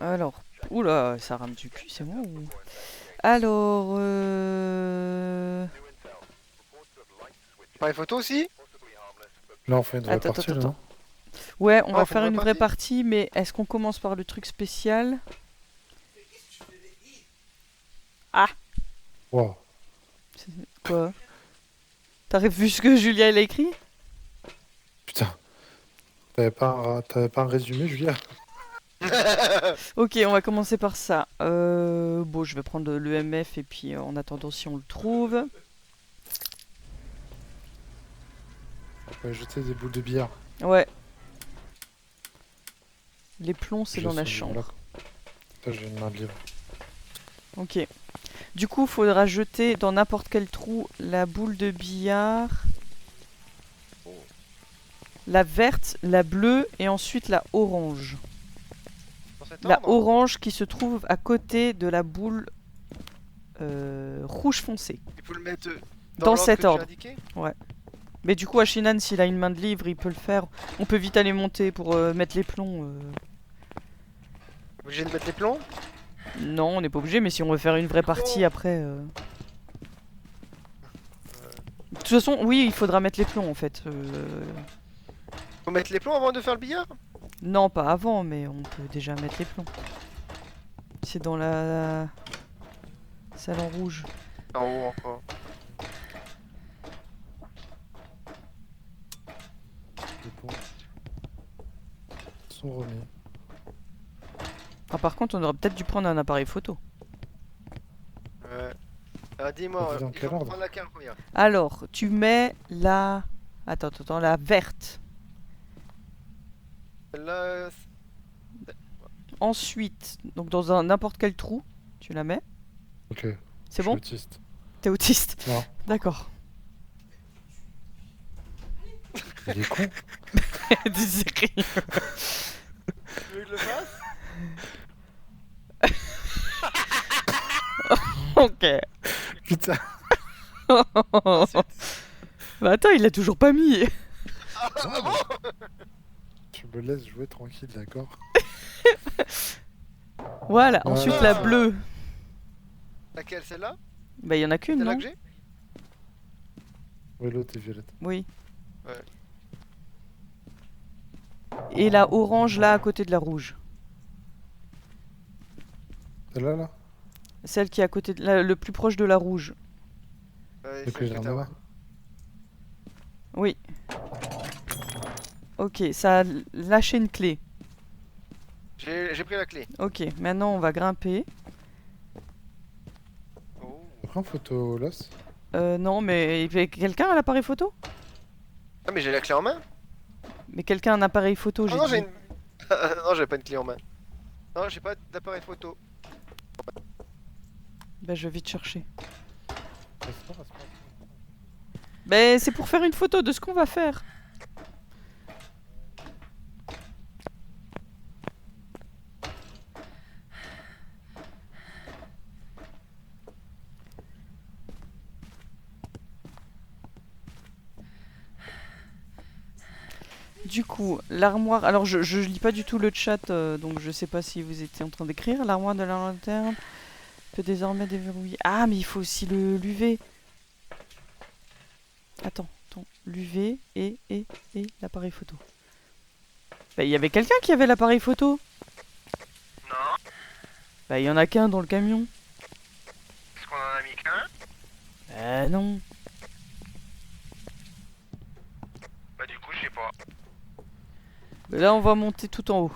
Alors, oula, ça rame du cul, c'est moi ou... Alors, Pareil photo aussi? Là, on fait une vraie Attends, partie, attends, là, non? ouais, on Ah, va on fait faire une une vraie vraie partie, mais est-ce qu'on commence par le truc spécial? Wow. Quoi? T'as vu ce que Julia elle a écrit? Putain. T'avais pas un résumé, Julia? Ok, on va commencer par ça. Bon, je vais prendre le MF et puis en attendant si on le trouve. On va jeter des boules de billard. Ouais. Les plombs, c'est Je dans la sens, chambre. voilà. Là, j'ai une main de livre. Ok. Du coup, faudra jeter dans n'importe quel trou la boule de billard. La verte, la bleue et ensuite la orange. Dans cet La ordre? orange qui se trouve à côté de la boule rouge foncé. Il faut le mettre Dans l'ordre cet que tu as ordre. indiqué? Mais du coup, Ashinan, s'il a une main de livre, il peut le faire. On peut vite aller monter pour mettre les plombs. Obligé de mettre les plombs? Non, on n'est pas obligé, mais si on veut faire une vraie partie après... De toute façon, oui, il faudra mettre les plombs en fait. Faut mettre les plombs avant de faire le billard? Non, pas avant, mais on peut déjà mettre les plombs. C'est dans la salle en rouge. En haut encore. Les bons. Ils sont remis. Ah, par contre, on aurait peut-être dû prendre un appareil photo. Ouais. Alors dis-moi, Vas-y, dans il quel faut ordre? prendre la carte, regarde. Alors, tu mets la... Attends, la verte. Là, Ensuite, donc dans n'importe quel trou, tu la mets. Ok. C'est Je bon? suis autiste. T'es autiste? Non. D'accord. Il est con. Tu sais rien. Ok. Putain. Ensuite. Bah attends, il l'a toujours pas mis. Ah bon? Tu me laisses jouer tranquille, d'accord? Voilà, Voilà. ensuite la bleue. Laquelle, celle-là? Bah y en a qu'une, Celle-là non? que j'ai? Oui, l'autre est violette. Oui. Ouais. Et la orange là à côté de la rouge. Celle-là, là? Celle qui est à côté de le plus proche de la rouge. Ouais, Le celle que que t'as, ouais. Oui. Ok, ça a lâché une clé. J'ai pris la clé. Ok, maintenant on va grimper. Oh. Tu prends photo l'os? Non, mais quelqu'un a l'appareil photo? Ah, mais j'ai la clé en main? Mais quelqu'un a un appareil photo, Ah j'ai non, dit. j'ai une. Non, j'avais pas une clé en main. Non, j'ai pas d'appareil photo. Bah je vais vite chercher. Reste pas. Bah c'est pour faire une photo de ce qu'on va faire. Du coup, l'armoire. Alors, je lis pas du tout le chat, donc je sais pas si vous étiez en train d'écrire. L'armoire de la lanterne peut désormais déverrouiller. Ah, mais il faut aussi le l'UV. Attends. L'UV et l'appareil photo. Bah, il y avait quelqu'un qui avait l'appareil photo. Non. Bah, il y en a qu'un dans le camion. Est-ce qu'on en a mis qu'un? Non. Bah du coup, je sais pas. Bah, là, on va monter tout en haut.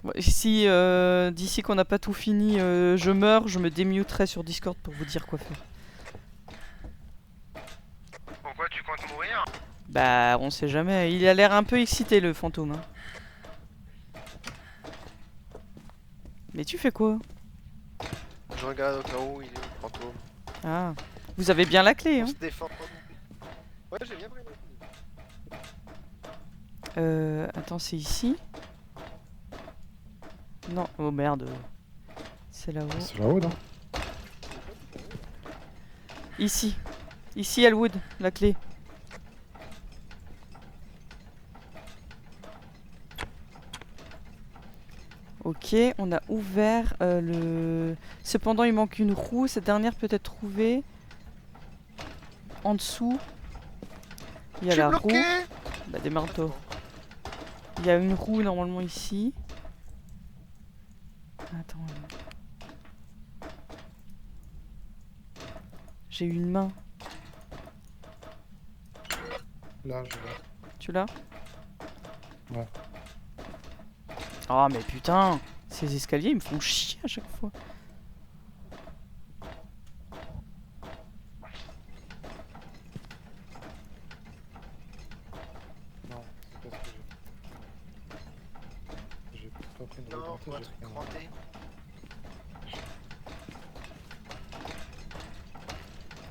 Ouais, si d'ici qu'on n'a pas tout fini, je meurs, je me démuterai sur Discord pour vous dire quoi faire. Pourquoi tu comptes mourir? Bah, on sait jamais. Il a l'air un peu excité, le fantôme. Hein. Mais tu fais quoi? Je regarde au cas où il est le fantôme. Ah. Vous avez bien la clé, On hein? se défend. Ouais, j'ai bien pris la clé. Attends, c'est ici? Non. Oh merde. C'est là-haut. C'est là-haut, non? Ici. Ici, Elwood, la clé. Ok, on a ouvert le... Cependant, il manque une roue. Cette dernière peut être trouvée en dessous. Il y a Je suis la bloqué. roue. Bah, démarre-toi. Il y a une roue normalement ici. Attends. J'ai une main. Là, je l'ai. Tu l'as? Ouais. Oh mais putain, ces escaliers ils me font chier à chaque fois. Non, c'est pas ce que j'ai. J'ai pas pris une Non, roue faut un j'ai truc pris un- cranté.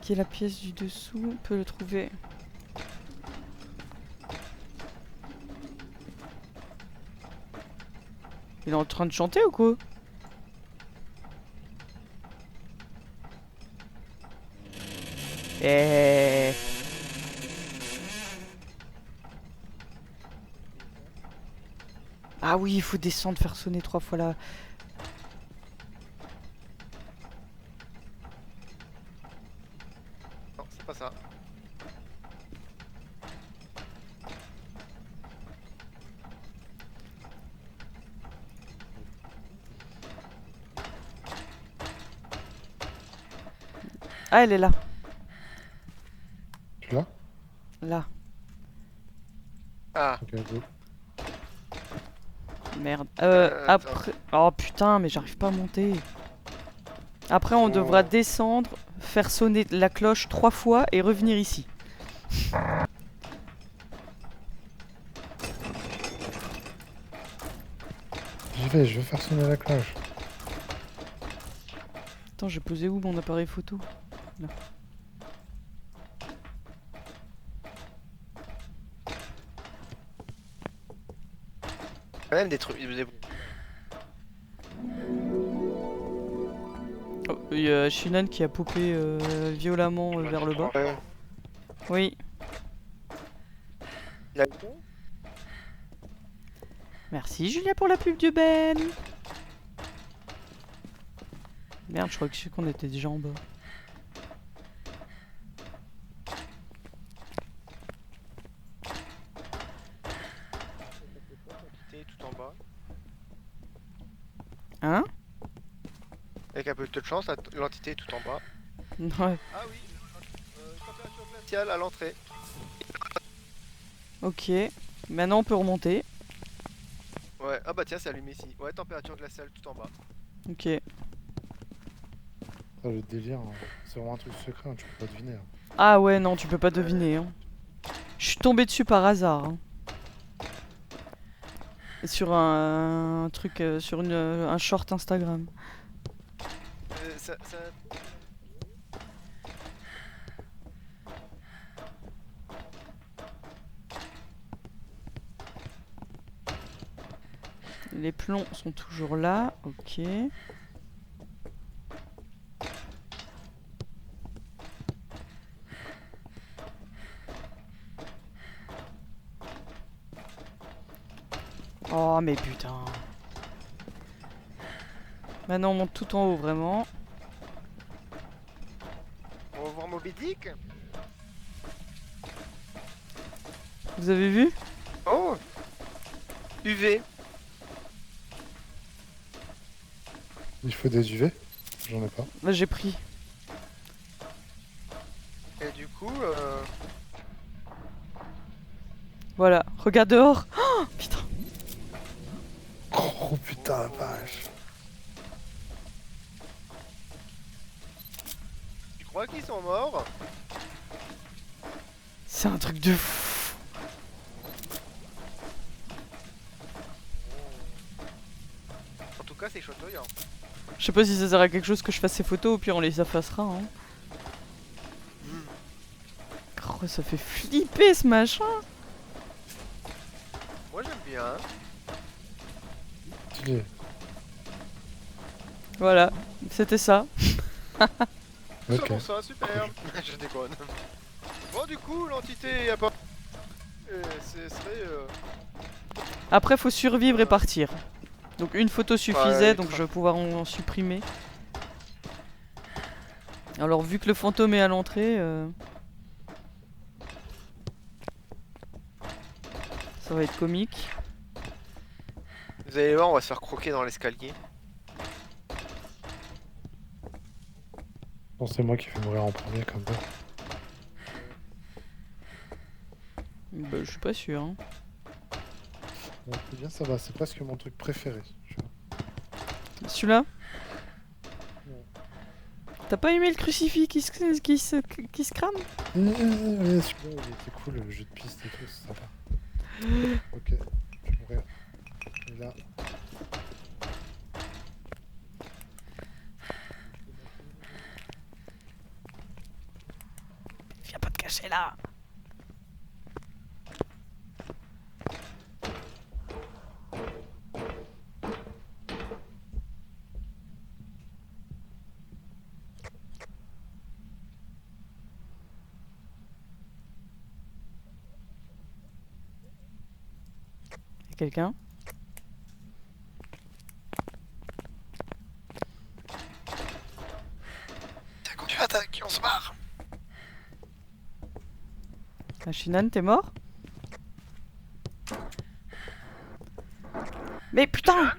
Qui est la pièce du dessous? On peut le trouver. Il est en train de chanter ou quoi? Eh. Ah oui, il faut descendre, faire sonner 3 fois là. Non, c'est pas ça. Ah, elle est là. Tu l'as? Là. Ah, Ok, go. Merde. attends. Après... Oh putain, mais j'arrive pas à monter. Après, on Oh. devra descendre, faire sonner la cloche 3 fois et revenir ici. Je vais faire sonner la cloche. Attends, j'ai posé où mon appareil photo? Là. Même des trucs. Oh, il y a Shinan qui a popé violemment vers le bas. Ouais. Oui. Il a- Merci Julia pour la pub du Ben. Merde, je crois qu'on était déjà en bas. L'entité tout en bas. Hein? Avec un peu de chance, l'entité est tout en bas. Ouais. Ah oui, température glaciale à l'entrée. Ok. Maintenant on peut remonter. Ouais, ah bah tiens, c'est allumé ici. Ouais, température glaciale tout en bas. Ok. Ah, le délire, hein, c'est vraiment un truc secret, hein, tu peux pas deviner. Hein. Ah ouais, non, tu peux pas deviner. Hein. Je suis tombé dessus par hasard. Hein. Sur un truc, sur un short Instagram. Ça... Les plombs sont toujours là. Ok. Oh mais putain. Maintenant on monte tout en haut vraiment. On va voir Moby Dick. Vous avez vu? Oh UV. Il faut des UV? J'en ai pas. Bah, j'ai pris. Et du coup, Voilà, regarde dehors. Oh, putain. Oh putain, la vache. tu crois qu'ils sont morts? C'est un truc de fou. En tout cas, c'est chatoyant. Je sais pas si ça sert à quelque chose que je fasse ces photos, au pire on les effacera. Hein. Oh, ça fait flipper ce machin. Moi, j'aime bien. Hein. Stylé. Voilà, c'était ça. Ok. Bon, ça, super. Je déconne. Bon, du coup, l'entité a pas. Ce serait. Après faut survivre et partir. Donc une photo suffisait, Ouais, donc je vais pouvoir en supprimer. Alors vu que le fantôme est à l'entrée, ça va être comique. Vous allez voir, on va se faire croquer dans l'escalier. Bon, c'est moi qui vais mourir en premier comme ça. Bah, je suis pas sûr. Hein. Bon, c'est bien, ça va, c'est presque mon truc préféré. Tu vois. Celui-là? Non. T'as pas aimé le crucifix qui se crame? Celui-là, il était cool, le jeu de piste et tout, c'est sympa. Ok, je vais mourir. Et là. Viens pas te cacher là. Quelqu'un? Tiens, quand tu attaques, on se barre. Shinan, t'es mort? Mais putain!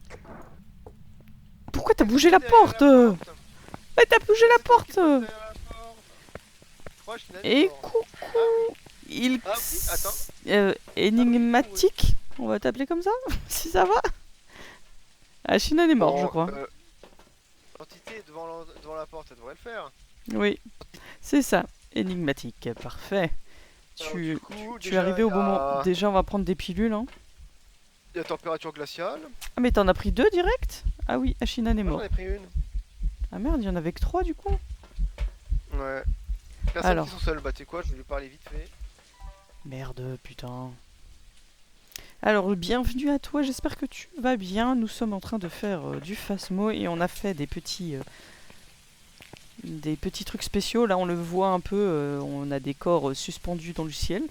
Pourquoi t'as bougé la porte? Mais t'as bougé la porte! Et coucou! Il... Ah oui, attends. Énigmatique? On va t'appeler comme ça? Si ça va? Ah, Shinan est mort, je crois. L'entité est devant la porte, ça devrait le faire. Oui, c'est ça. Énigmatique, parfait. Alors, Tu du coup, es déjà, arrivé au il y bon a- moment. Déjà, on va prendre des pilules. Hein. Il y a température glaciale. Ah, mais t'en as pris 2 direct? Ah oui, Shinan est Moi, mort. j'en ai pris une. Ah merde, il y en avait que 3 du coup. Ouais. Personnes Alors. qui sont seules, bah tu sais quoi, je vais lui parler vite fait. Merde, putain. Alors, bienvenue à toi, j'espère que tu vas bien. Nous sommes en train de faire du Phasmo et on a fait des petits trucs spéciaux. Là, on le voit un peu, on a des corps suspendus dans le ciel.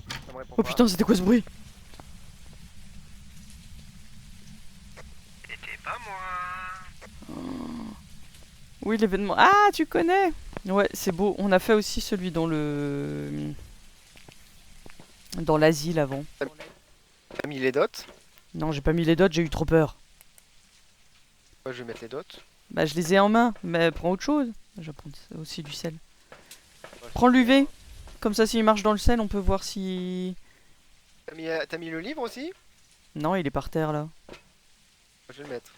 Ça me répond Oh pas. putain, c'était quoi ce bruit? C'était pas moi. Oui, l'événement. Ah, tu connais? Ouais, c'est beau. On a fait aussi celui dans dans l'asile avant. T'as mis les dots? Non, j'ai pas mis les dots, j'ai eu trop peur. Ouais, je vais mettre les dots. Bah, je les ai en main, mais prends autre chose. Je vais prendre aussi du sel. Ouais, Prends l'UV. Comme ça, s'il marche dans le sel, on peut voir si... T'as mis le livre aussi? Non, il est par terre, là. Je vais le mettre.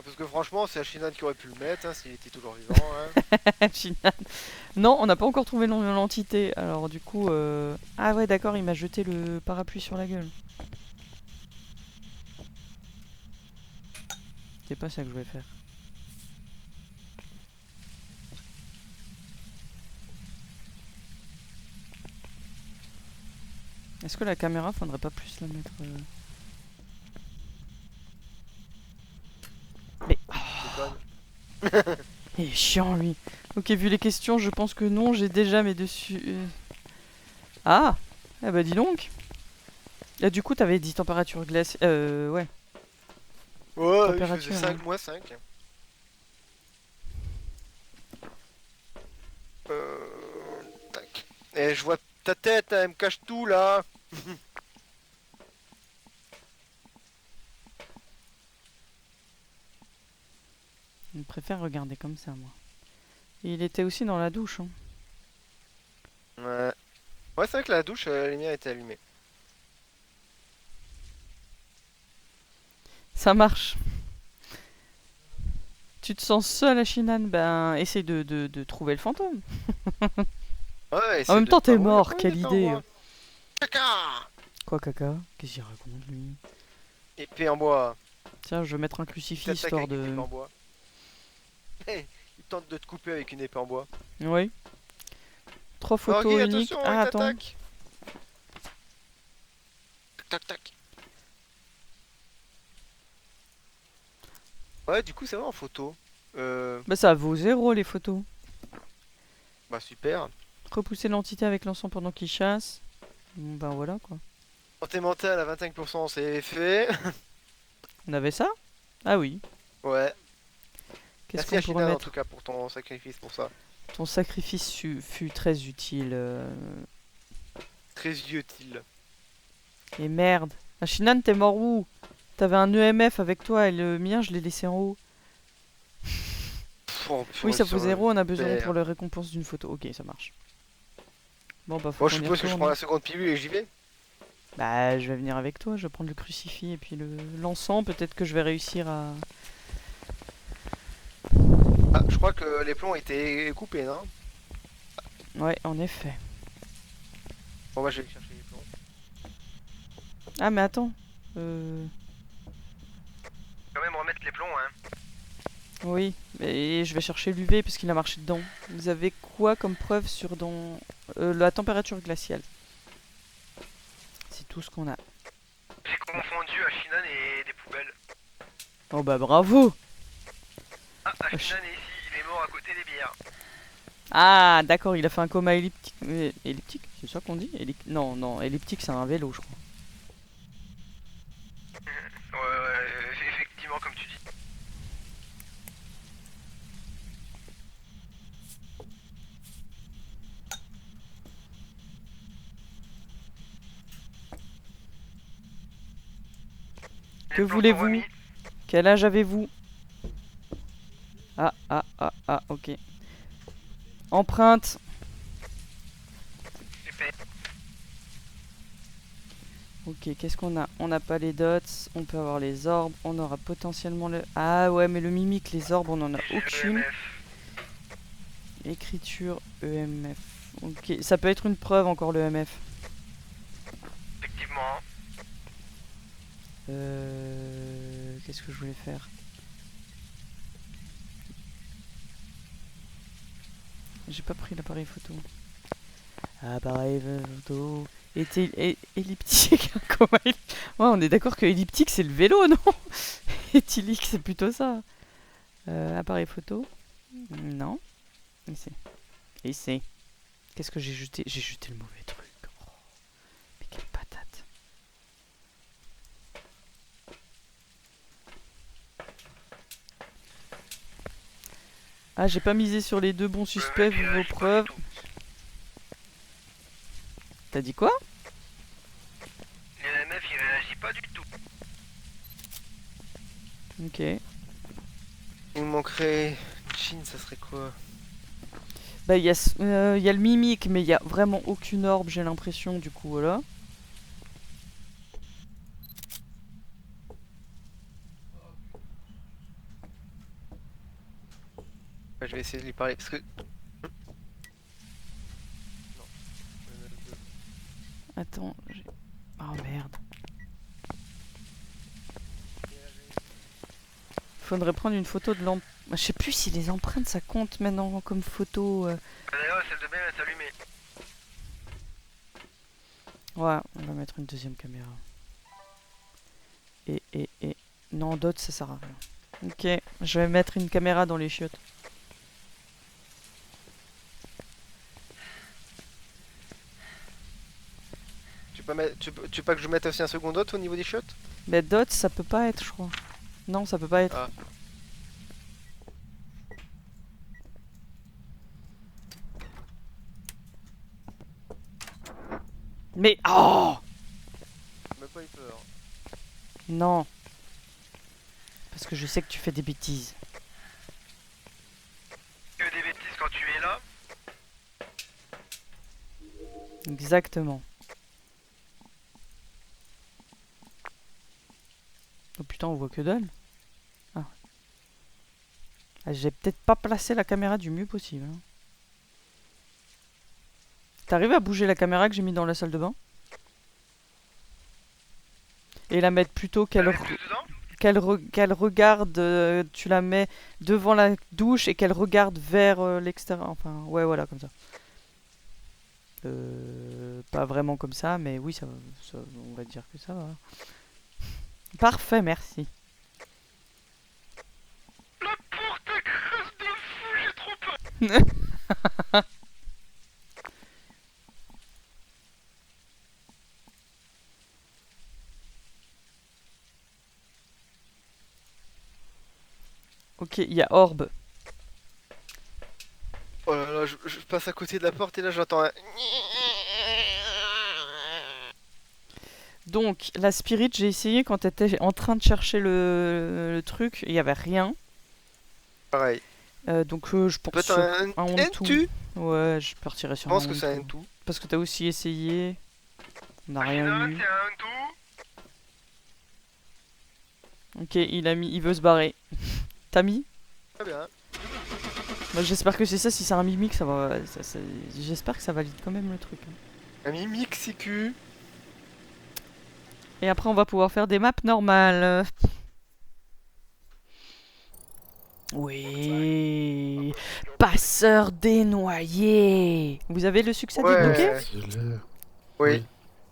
Parce que franchement, c'est Ashinan qui aurait pu le mettre, hein, s'il était toujours vivant. Hein. Shinhan. Non, on n'a pas encore trouvé l'entité. Alors, du coup... Ah ouais, d'accord, il m'a jeté le parapluie sur la gueule. C'est pas ça que je voulais faire. Est-ce que la caméra, faudrait pas plus la mettre... Mais... Déconne. Il est chiant, lui. Ok, vu les questions, je pense que non, j'ai déjà mes dessus... Ah. Eh bah dis donc. Là, du coup, t'avais dit température glace... ouais. Ouais, il Température, faisait 5, hein. moins 5. Tac. Et je vois ta tête, hein, elle me cache tout là. Je préfère regarder comme ça, moi. Et il était aussi dans la douche, hein. Ouais. Ouais, c'est vrai que la douche, la lumière était allumée. Ça marche. Tu te sens seul à Shinhan? Ben, essaye de trouver le fantôme. Ouais, En même temps, t'es mort, Ouais, quelle d'accord, idée. moi. Caca. Quoi, caca? Qu'est-ce qu'il raconte, lui? Épée en bois. Tiens, je vais mettre un crucifix, T'attaques histoire avec une de... épée en bois. Hey, il tente de te couper avec une épée en bois. Oui. 3 Oh, photos Guy, uniques. attention, Ah, il attends. t'attaque. Tac, tac. Ouais, du coup, c'est vrai en photo. Bah, ça vaut 0, les photos. Bah, super. Repousser l'entité avec l'encens pendant qu'il chasse. Bon, ben voilà, quoi. Santé mentale à 25%, c'est fait. On avait ça? Ah oui. Ouais. Qu'est-ce Merci qu'on pourrait Ashina en mettre? tout cas pour ton sacrifice pour ça. Ton sacrifice fut très utile. Très utile. Et merde. Ah, Shinhan, t'es mort où? T'avais un EMF avec toi et le mien, je l'ai laissé en haut. Oh, Oui, ça vaut purée, 0, on a besoin super. pour la récompense d'une photo. Ok, ça marche. Bon, bah, faut Moi, je qu'on y suppose que je retourne, prends hein. la seconde pilule et j'y vais. Bah, je vais venir avec toi, je vais prendre le crucifix et puis l'encens. Peut-être que je vais réussir à... Ah, je crois que les plombs ont été coupés, non? Ouais, en effet. Bon, bah, je vais aller chercher les plombs. Ah, mais attends. Quand même remettre les plombs, hein. Oui, et je vais chercher l'UV parce qu'il a marché dedans. Vous avez quoi comme preuve sur la température glaciale? C'est tout ce qu'on a. J'ai confondu Ashinan et des poubelles. Oh bah bravo! Ah, Ashinan est ici, il est mort à côté des bières. Ah d'accord, il a fait un coma elliptique. Elliptique? C'est ça qu'on dit? Non, non, elliptique c'est un vélo je crois. Ouais, effectivement, comme tu dis. Que Les plombs sont voulez-vous? remis. Quel âge avez-vous? Ok. Empreinte. Super. Ok, qu'est-ce qu'on a? On n'a pas les dots, on peut avoir les orbes, on aura potentiellement le... Ah ouais, mais le mimique, les orbes, on en a Et j'ai le aucune. EMF. Écriture EMF. Ok, ça peut être une preuve encore le EMF. Effectivement. Qu'est-ce que je voulais faire? J'ai pas pris l'appareil photo. Appareil photo. Elliptique. Comment ouais, on est d'accord que elliptique c'est le vélo, non? Éthylique c'est plutôt ça. Appareil photo. Non. Ici. Ici. Qu'est-ce que j'ai jeté? J'ai jeté le mauvais truc. Oh, mais quelle patate. Ah, j'ai pas misé sur les deux bons suspects, il vos réagit pas preuves. du tout. T'as dit quoi? Le MF il réagit pas du tout. Ok. Il me manquerait une chine, ça serait quoi? Bah, il y a le mimique, mais il y a vraiment aucune orbe, j'ai l'impression, du coup, voilà. Ouais, je vais essayer de lui parler parce que. Attends, oh merde. Faudrait prendre une photo de l'empreinte. Je sais plus si les empreintes ça compte maintenant comme photo. D'ailleurs, celle de bain elle est allumée. Ouais, on va mettre une deuxième caméra. Et. Non, d'autres ça sert à rien. Ok, je vais mettre une caméra dans les chiottes. Tu veux pas que je mette aussi un second dot au niveau des shots? Mais d'autres ça peut pas être, je crois. Non, ça peut pas être. Ah. Mais. Oh! M'a pas eu peur. Non. Parce que je sais que tu fais des bêtises. Que des bêtises quand tu es là. Exactement. Oh putain, on voit que dalle. Ah. Ah, j'ai peut-être pas placé la caméra du mieux possible. Hein. T'arrives à bouger la caméra que j'ai mis dans la salle de bain? Et la mettre plutôt qu'elle qu'elle regarde, tu la mets devant la douche et qu'elle regarde vers l'extérieur. Enfin, ouais, voilà, comme ça. Pas vraiment comme ça, mais oui, on va dire que ça va. Parfait, merci. La porte écrase de fou, j'ai trop peur. Ok, il y a Orbe. Oh là là, je passe à côté de la porte et là j'entends un. Donc, la Spirit, j'ai essayé quand t'étais en train de chercher le truc, il y avait rien. Pareil. Donc, je pense Peut-être sur un un N2? Onto. Ouais, je partirais Je sur pense un que c'est un Onto. N2. Parce que t'as aussi essayé. On n'a rien Machina, eu. c'est un tout. Ok, il veut se barrer. T'as mis? Très bien. Moi, j'espère que c'est ça. Si c'est un mimique, ça va. J'espère que ça valide quand même le truc. Hein. Un mimique CQ. Et après, on va pouvoir faire des maps normales. Oui. Passeur dénoyé. Vous avez le succès Ouais. débloqué? Stylé. Oui.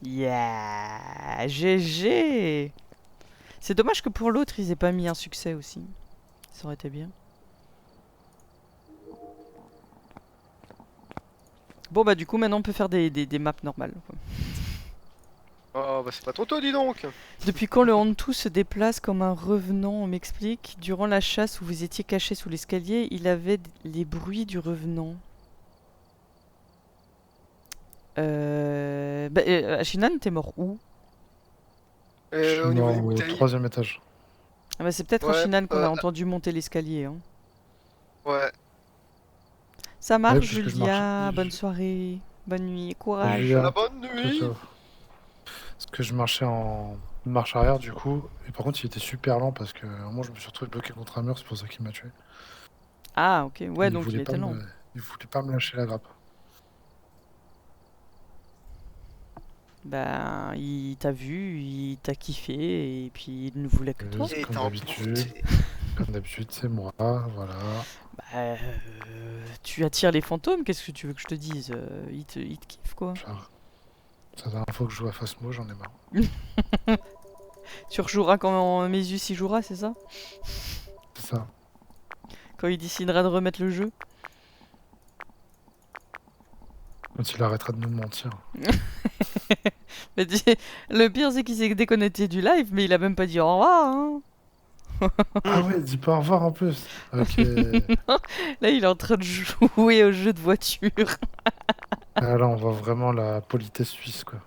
Yeah. GG. C'est dommage que pour l'autre, ils aient pas mis un succès aussi. Ça aurait été bien. Bon bah du coup maintenant on peut faire des maps normales. Quoi. Oh bah c'est pas trop tôt, dis donc. Depuis quand le Hantu se déplace comme un revenant, on m'explique. Durant la chasse où vous étiez caché sous l'escalier, il avait les bruits du revenant. Ashinan, t'es mort où? Je suis Au niveau mort des au bouteilles. 3e étage. Ah bah c'est peut-être Ouais, Ashinan qu'on a entendu monter l'escalier. Hein. Ouais. Ça marche parce que je Julia, marchais- bonne soirée, bonne nuit, courage. Julia. La bonne Ciao, nuit. ciao. Parce que je marchais en marche arrière du coup. Et par contre, il était super lent parce que moi je me suis retrouvé bloqué contre un mur, c'est pour ça qu'il m'a tué. Ah ok, ouais il donc il voulait pas était lent. il voulait pas me lâcher la grappe. Bah il t'a vu, il t'a kiffé et puis il ne voulait que toi. Et Comme t'en d'habitude. bouteille. Comme d'habitude, c'est moi, voilà. Bah Tu attires les fantômes, qu'est-ce que tu veux que je te dise? Ils te kiffent quoi. Genre, c'est la dernière fois que je joue à Phasmo, j'en ai marre. Tu rejoueras quand Mésus y jouera, c'est ça? C'est ça. Quand il décidera de remettre le jeu? Quand il arrêtera de nous mentir. Mais le pire c'est qu'il s'est déconnecté du live, mais il a même pas dit au revoir, hein. Ah ouais, dis pas au revoir en plus. Ok. Là il est en train de jouer au jeu de voiture. Ah, là, on voit vraiment la politesse suisse, quoi.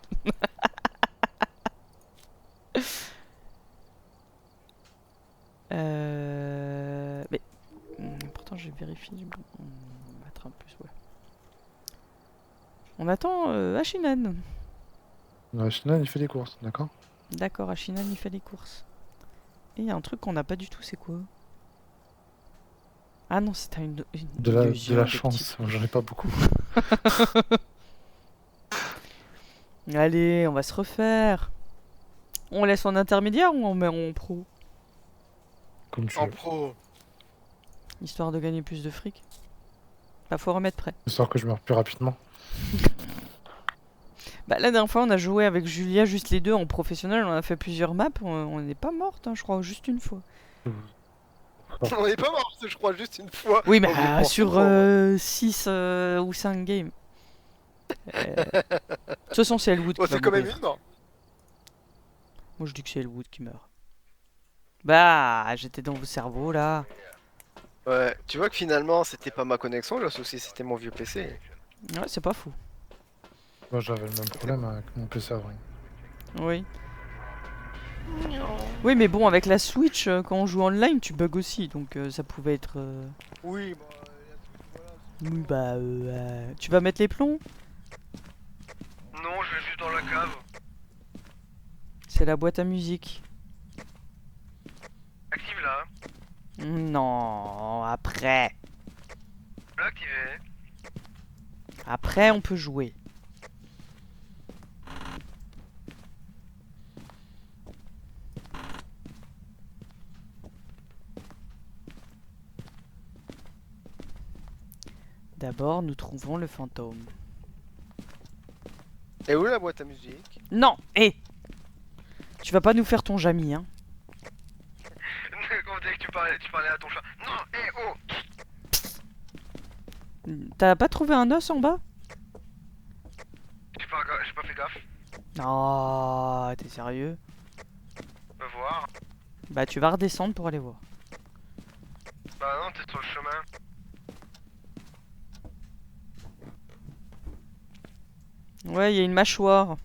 Mais pourtant j'ai vérifié. Bon, on va mettre un plus, ouais. On attend Ashinan. Shinan, il fait des courses, d'accord? D'accord, Ashinan il fait les courses. Et il y a un truc qu'on n'a pas du tout, c'est quoi? Ah non, c'est une De la illusion de chance, j'en ai pas beaucoup. Allez, on va se refaire. On laisse en intermédiaire ou on met en pro? Comme tu En veux. pro. Histoire de gagner plus de fric. Bah faut remettre prêt. Histoire que je meure plus rapidement. Bah la dernière fois on a joué avec Julia juste les deux en professionnel, on a fait plusieurs maps, on n'est pas morte, hein, je crois, juste une fois. On est pas mort, je crois, juste une fois. Oui mais On est mort sur souvent. 6 ou 5 games. De toute façon c'est Elwood Oh, qui va c'est quand même mourir. une mort. Moi je dis que c'est Elwood qui meurt. Bah j'étais dans vos cerveaux là. Ouais, tu vois que finalement, c'était pas ma connexion, le souci, c'était mon vieux PC. Ouais c'est pas fou. Moi, j'avais le même problème avec mon PC avant. Oui. Oui mais bon avec la Switch quand on joue online tu bugs aussi donc ça pouvait être... Oui, bah, Oui bah tu vas mettre les plombs? Non, je vais juste dans la cave. C'est la boîte à musique. Active là. Non, après. Là, activé. Après on peut jouer. D'abord nous trouvons le fantôme. Et où la boîte à musique? Non, hé tu vas pas nous faire ton Jamy, hein. Quand dès que tu parlais à ton chat. Non, hé, oh. T'as pas trouvé un os en bas? J'ai pas fait gaffe. Oh, t'es sérieux? On va voir. Bah tu vas redescendre pour aller voir. Bah non, t'es sur le chemin. Ouais, il y a une mâchoire.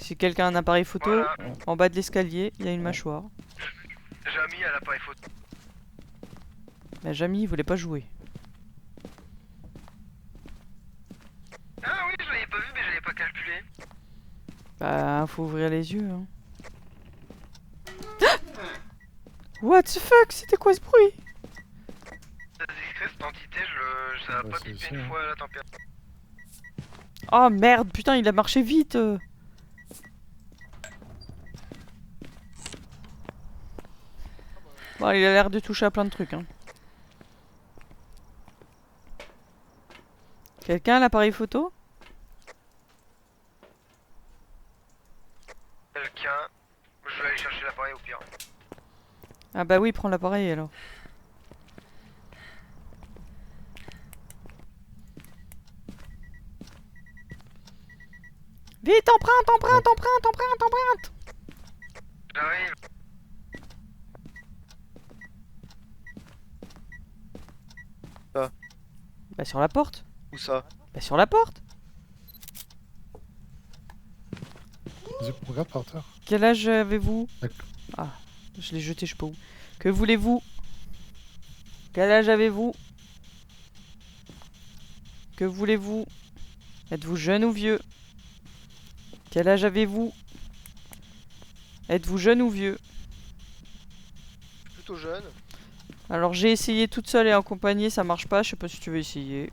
Si quelqu'un a un appareil photo, Voilà. en bas de l'escalier, il y a une mâchoire. Jamy à l'appareil photo. Bah Jamy, il voulait pas jouer. Ah oui, je l'avais pas vu, mais je l'avais pas calculé. Bah, faut ouvrir les yeux, hein. What the fuck? C'était quoi ce bruit? C'est discret cette entité, ça a Ouais, pas c'est bipé ici, une hein. fois la température. Oh merde, putain, il a marché vite. Bon, il a l'air de toucher à plein de trucs, hein. Quelqu'un a l'appareil photo? Quelqu'un. Je vais aller chercher l'appareil au pire. Ah bah oui, prends l'appareil alors. Vite, empreinte, empreinte, empreinte, empreinte, empreinte. J'arrive. Bah sur la porte. Où ça? Bah sur la porte. Vas-y, regarde par terre. Quel âge avez-vous? D'accord. Ah, je l'ai jeté, je sais pas où. Que voulez-vous? Quel âge avez-vous? Que voulez-vous? Êtes-vous jeune ou vieux? Quel âge avez-vous? Êtes-vous jeune ou vieux? Plutôt jeune. Alors j'ai essayé toute seule et accompagnée, ça marche pas, je sais pas si tu veux essayer.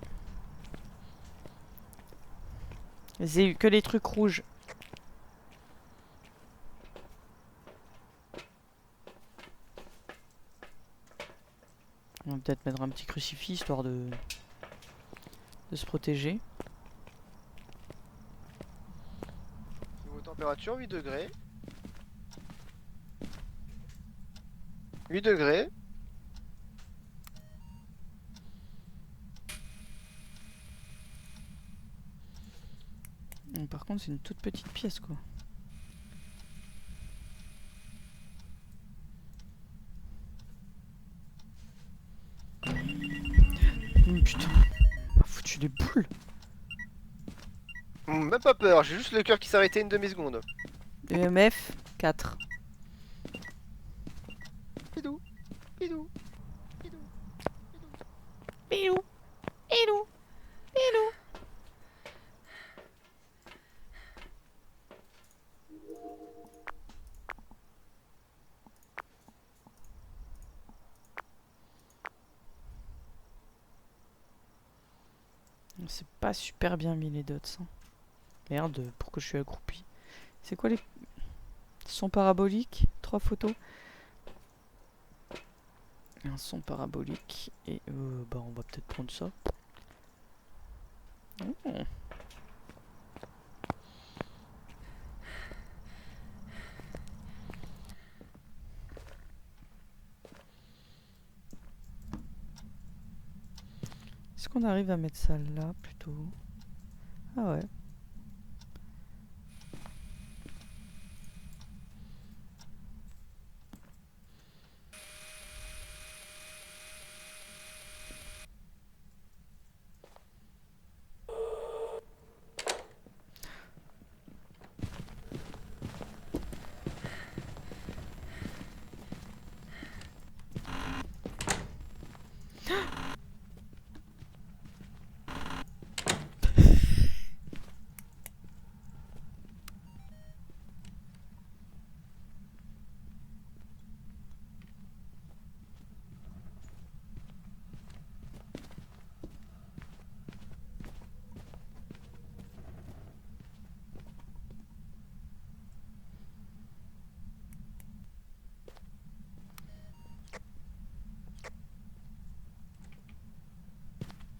J'ai eu que les trucs rouges. peut-être mettre un petit crucifix histoire de se protéger. Niveau température, 8 degrés. 8 degrés. Par contre, c'est une toute petite pièce, quoi. Putain, m'a foutu des boules. Même pas peur, j'ai juste le cœur qui s'est arrêté une demi-seconde. EMF 4. Pidou, pidou, pidou, Pilou, pilou, pilou. C'est pas super bien mis les dots. Hein. Merde, pourquoi je suis accroupi? C'est quoi les sons paraboliques? 3 photos. Un son parabolique et bah on va peut-être prendre ça. Oh. Est-ce qu'on arrive à mettre ça là plutôt? Ah ouais.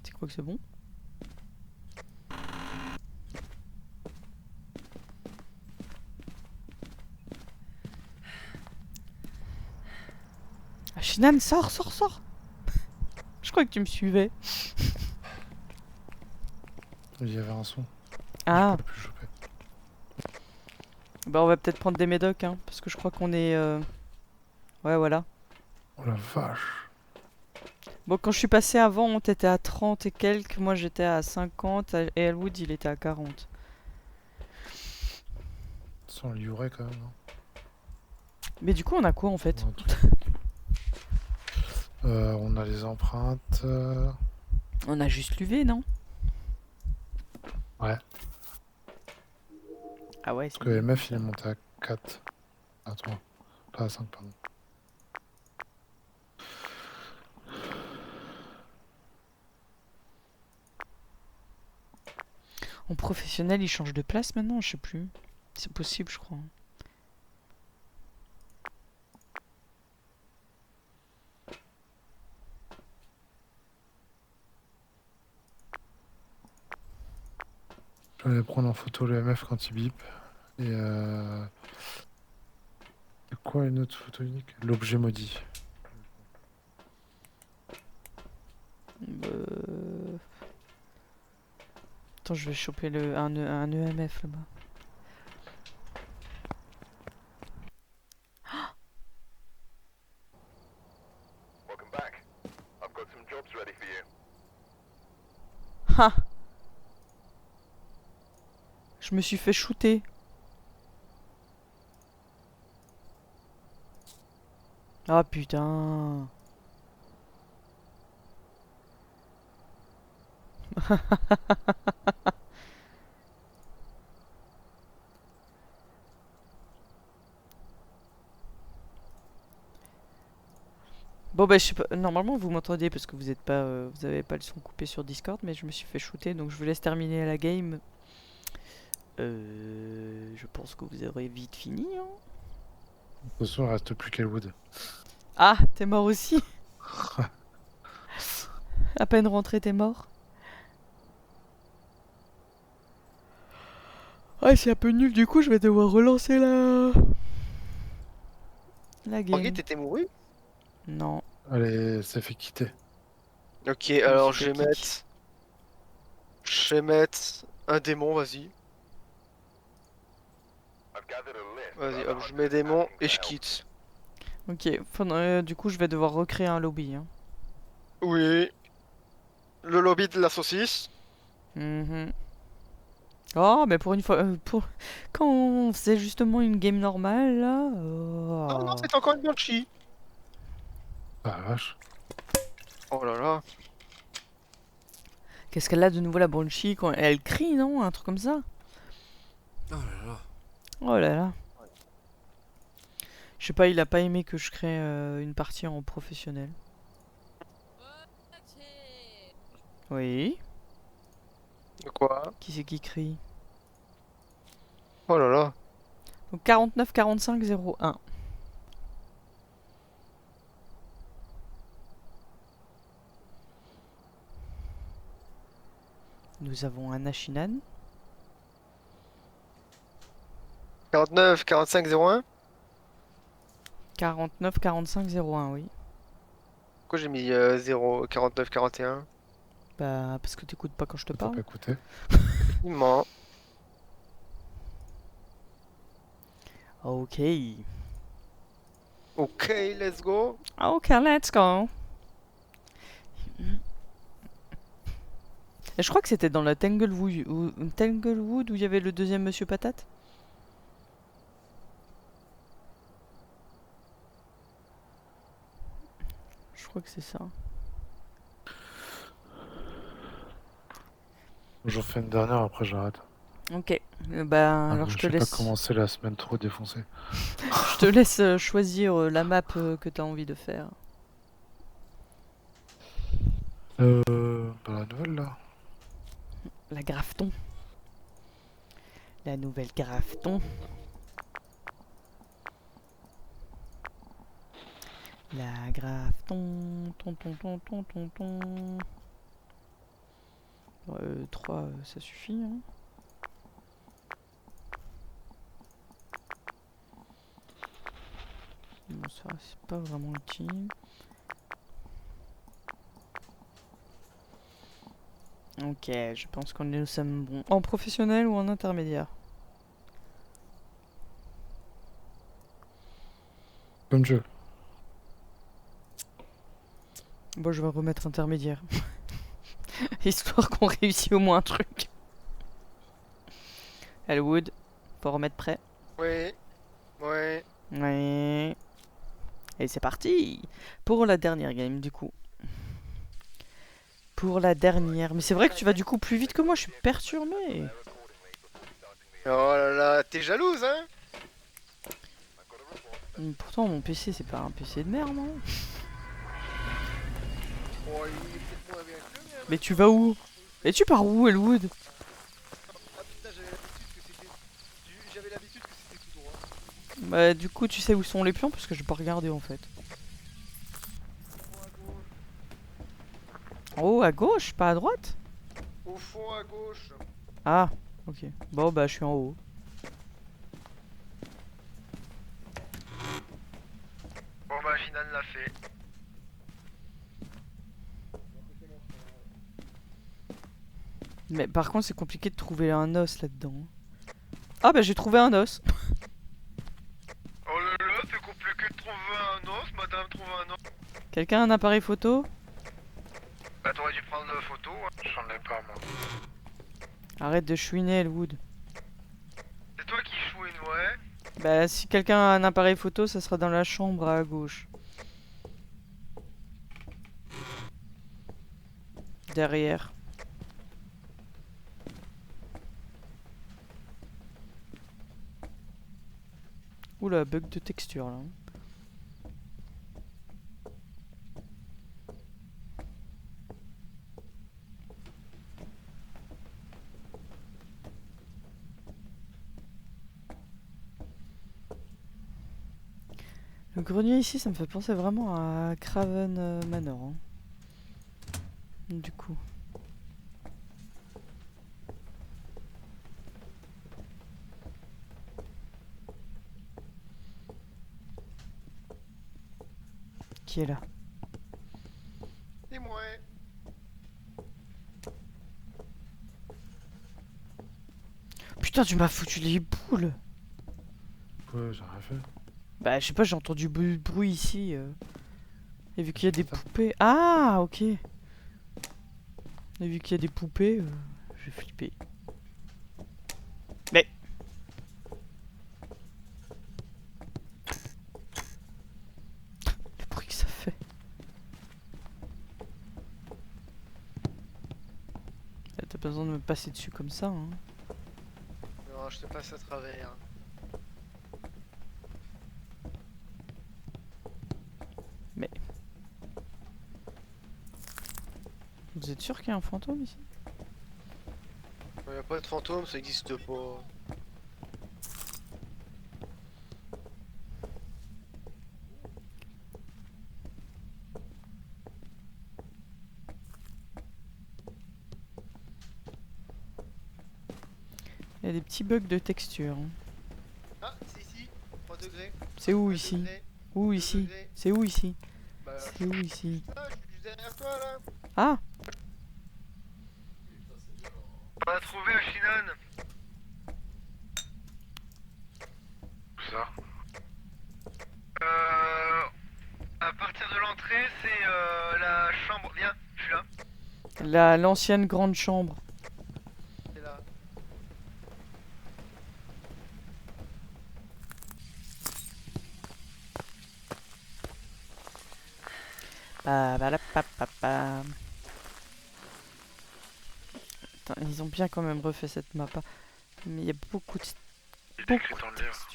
Tu crois que c'est bon? Ah, Shinan, sors, sors, sors! Je crois que tu me suivais. Il y avait un son. Ah, Je peux plus choper. bah on va peut-être prendre des médocs, hein, parce que je crois qu'on est... Ouais, voilà. Oh la vache. Bon, quand je suis passé avant, t'étais à 30 et quelques, moi j'étais à 50, et Elwood il était à 40. Sans le Yuret quand même. Hein. Mais du coup, on a quoi en fait? Un truc. On a les empreintes. On a juste l'UV, non? Ouais. Ah ouais, Parce que MF il est monté à 4. Attends. Pas à 5, pardon. En professionnel, il change de place maintenant, je sais plus. C'est possible, je crois. Je vais prendre en photo le MF quand il bip. Et c'est quoi une autre photo unique? L'objet maudit. Attends, je vais choper un EMF là-bas. Welcome back. I've got some jobs ready for you. Ha! Je me suis fait shooter. Ah putain. Bon bah je sais pas, normalement vous m'entendez parce que vous êtes pas, vous avez pas le son coupé sur Discord, mais je me suis fait shooter donc je vous laisse terminer la game. Je pense que vous aurez vite fini. Hein. De toute façon, il reste plus qu'Elwood. Ah, t'es mort aussi? À peine rentré, t'es mort. Ouais, c'est un peu nul, du coup, je vais devoir relancer la Tanguy, game. t'étais mouru? Non, Allez, ça fait quitter. Ok, je me alors suis fait kick. Je vais mettre un démon, vas-y. Vas-y, hop, je mets démon et je quitte. Ok, du coup, je vais devoir recréer un lobby. Hein. Oui. Le lobby de la saucisse. Mhm. Oh, mais pour une fois, quand on faisait justement une game normale, là... Non, non, oh. c'est encore une Banshee. Ah la vache. Oh là là. Qu'est-ce qu'elle a de nouveau, la Banshee, quand elle crie, non? Un truc comme ça? Oh là là. Oh là là. Je sais pas, il a pas aimé que je crée une partie en professionnel. Oui. De quoi? Qui c'est qui crie? Oh là là. Donc 49 45 01. Nous avons un Ashinan. 49, 45, 01. 49 45 01, oui. Pourquoi j'ai mis 0, 49, 41? Bah, parce que t'écoutes pas quand je te T'as parle. pas écouté? Il ment. Ok. Ok, let's go. Ok, let's go. Et je crois que c'était dans la Tanglewood où il y avait le deuxième Monsieur Patate. Je crois que c'est ça. J'en fais une dernière, après j'arrête. Ok. Bah, Ah, alors je te j'ai pas laisse. commencé la semaine trop défoncée. Je te laisse choisir la map que t'as envie de faire. Bah, la nouvelle là. La Grafton. La nouvelle Grafton. La Grafton. Ton ton ton ton ton ton. 3, ça suffit. Hein. Bon, ça c'est pas vraiment utile. Ok, je pense qu'on nous sommes bons. En professionnel ou en intermédiaire? Comme jeu. Bon, je vais remettre intermédiaire. Histoire qu'on réussit au moins un truc. Elwood, faut remettre prêt. Oui. Oui. Ouais. Et c'est parti pour la dernière game du coup. Pour la dernière. Mais c'est vrai que tu vas du coup plus vite que moi, je suis perturbé. Oh là là, t'es jalouse, hein? Pourtant, mon PC, c'est pas un PC de merde, non? Oh, il est peut-être moins bien que le mien. Mais tu vas où? Et tu pars où, Elwood? Ah putain, j'avais l'habitude que c'était tout droit. Bah, du coup, tu sais où sont les pions parce que j'ai pas regardé en fait. En haut à gauche, pas à droite? Au fond à gauche. Ah, ok. Bon, bah, je suis en haut. Bon bah, Jinan l'a fait. Mais par contre, c'est compliqué de trouver un os là-dedans. Ah, bah, j'ai trouvé un os. Oh là là, c'est compliqué de trouver un os, madame trouve un os. Quelqu'un a un appareil photo? Bah t'aurais dû prendre la photo, hein. J'en ai pas moi. Arrête de chouiner, Elwood. C'est toi qui chouine, ouais. Bah, si quelqu'un a un appareil photo, ça sera dans la chambre à gauche. Derrière. Oula, bug de texture là. Le grenier ici, ça me fait penser vraiment à Craven Manor. Hein. Du coup. Qui est là? Et moi. Putain, tu m'as foutu les boules! Ouais, j'ai rien fait. Bah, je sais pas, j'ai entendu bruit ici. Et vu qu'il y a des Ça. poupées. Ah, ok. Et vu qu'il y a des poupées, j'ai flippé. Mais. Le bruit que ça fait. T'as pas besoin de me passer dessus comme ça, hein. Non, je te passe à travers. Vous êtes sûr qu'il y a un fantôme ici? Y a pas de fantôme, ça existe pas. Il y a des petits bugs de texture, hein. Ah, c'est ici, 3 degrés. C'est où 1 ici? degré, Où 2 ici? degrés. C'est où ici? Bah, C'est où ici? ah, je suis juste derrière toi là. Ah! On a trouvé Ashinan. Où ça? À partir de l'entrée, c'est la chambre. Viens, je suis là. L'ancienne grande chambre. C'est là. Ba-ba-la-pa-pa-pa. Attends, ils ont bien quand même refait cette map, hein. Mais il y a beaucoup de Il est écrit dans le livre.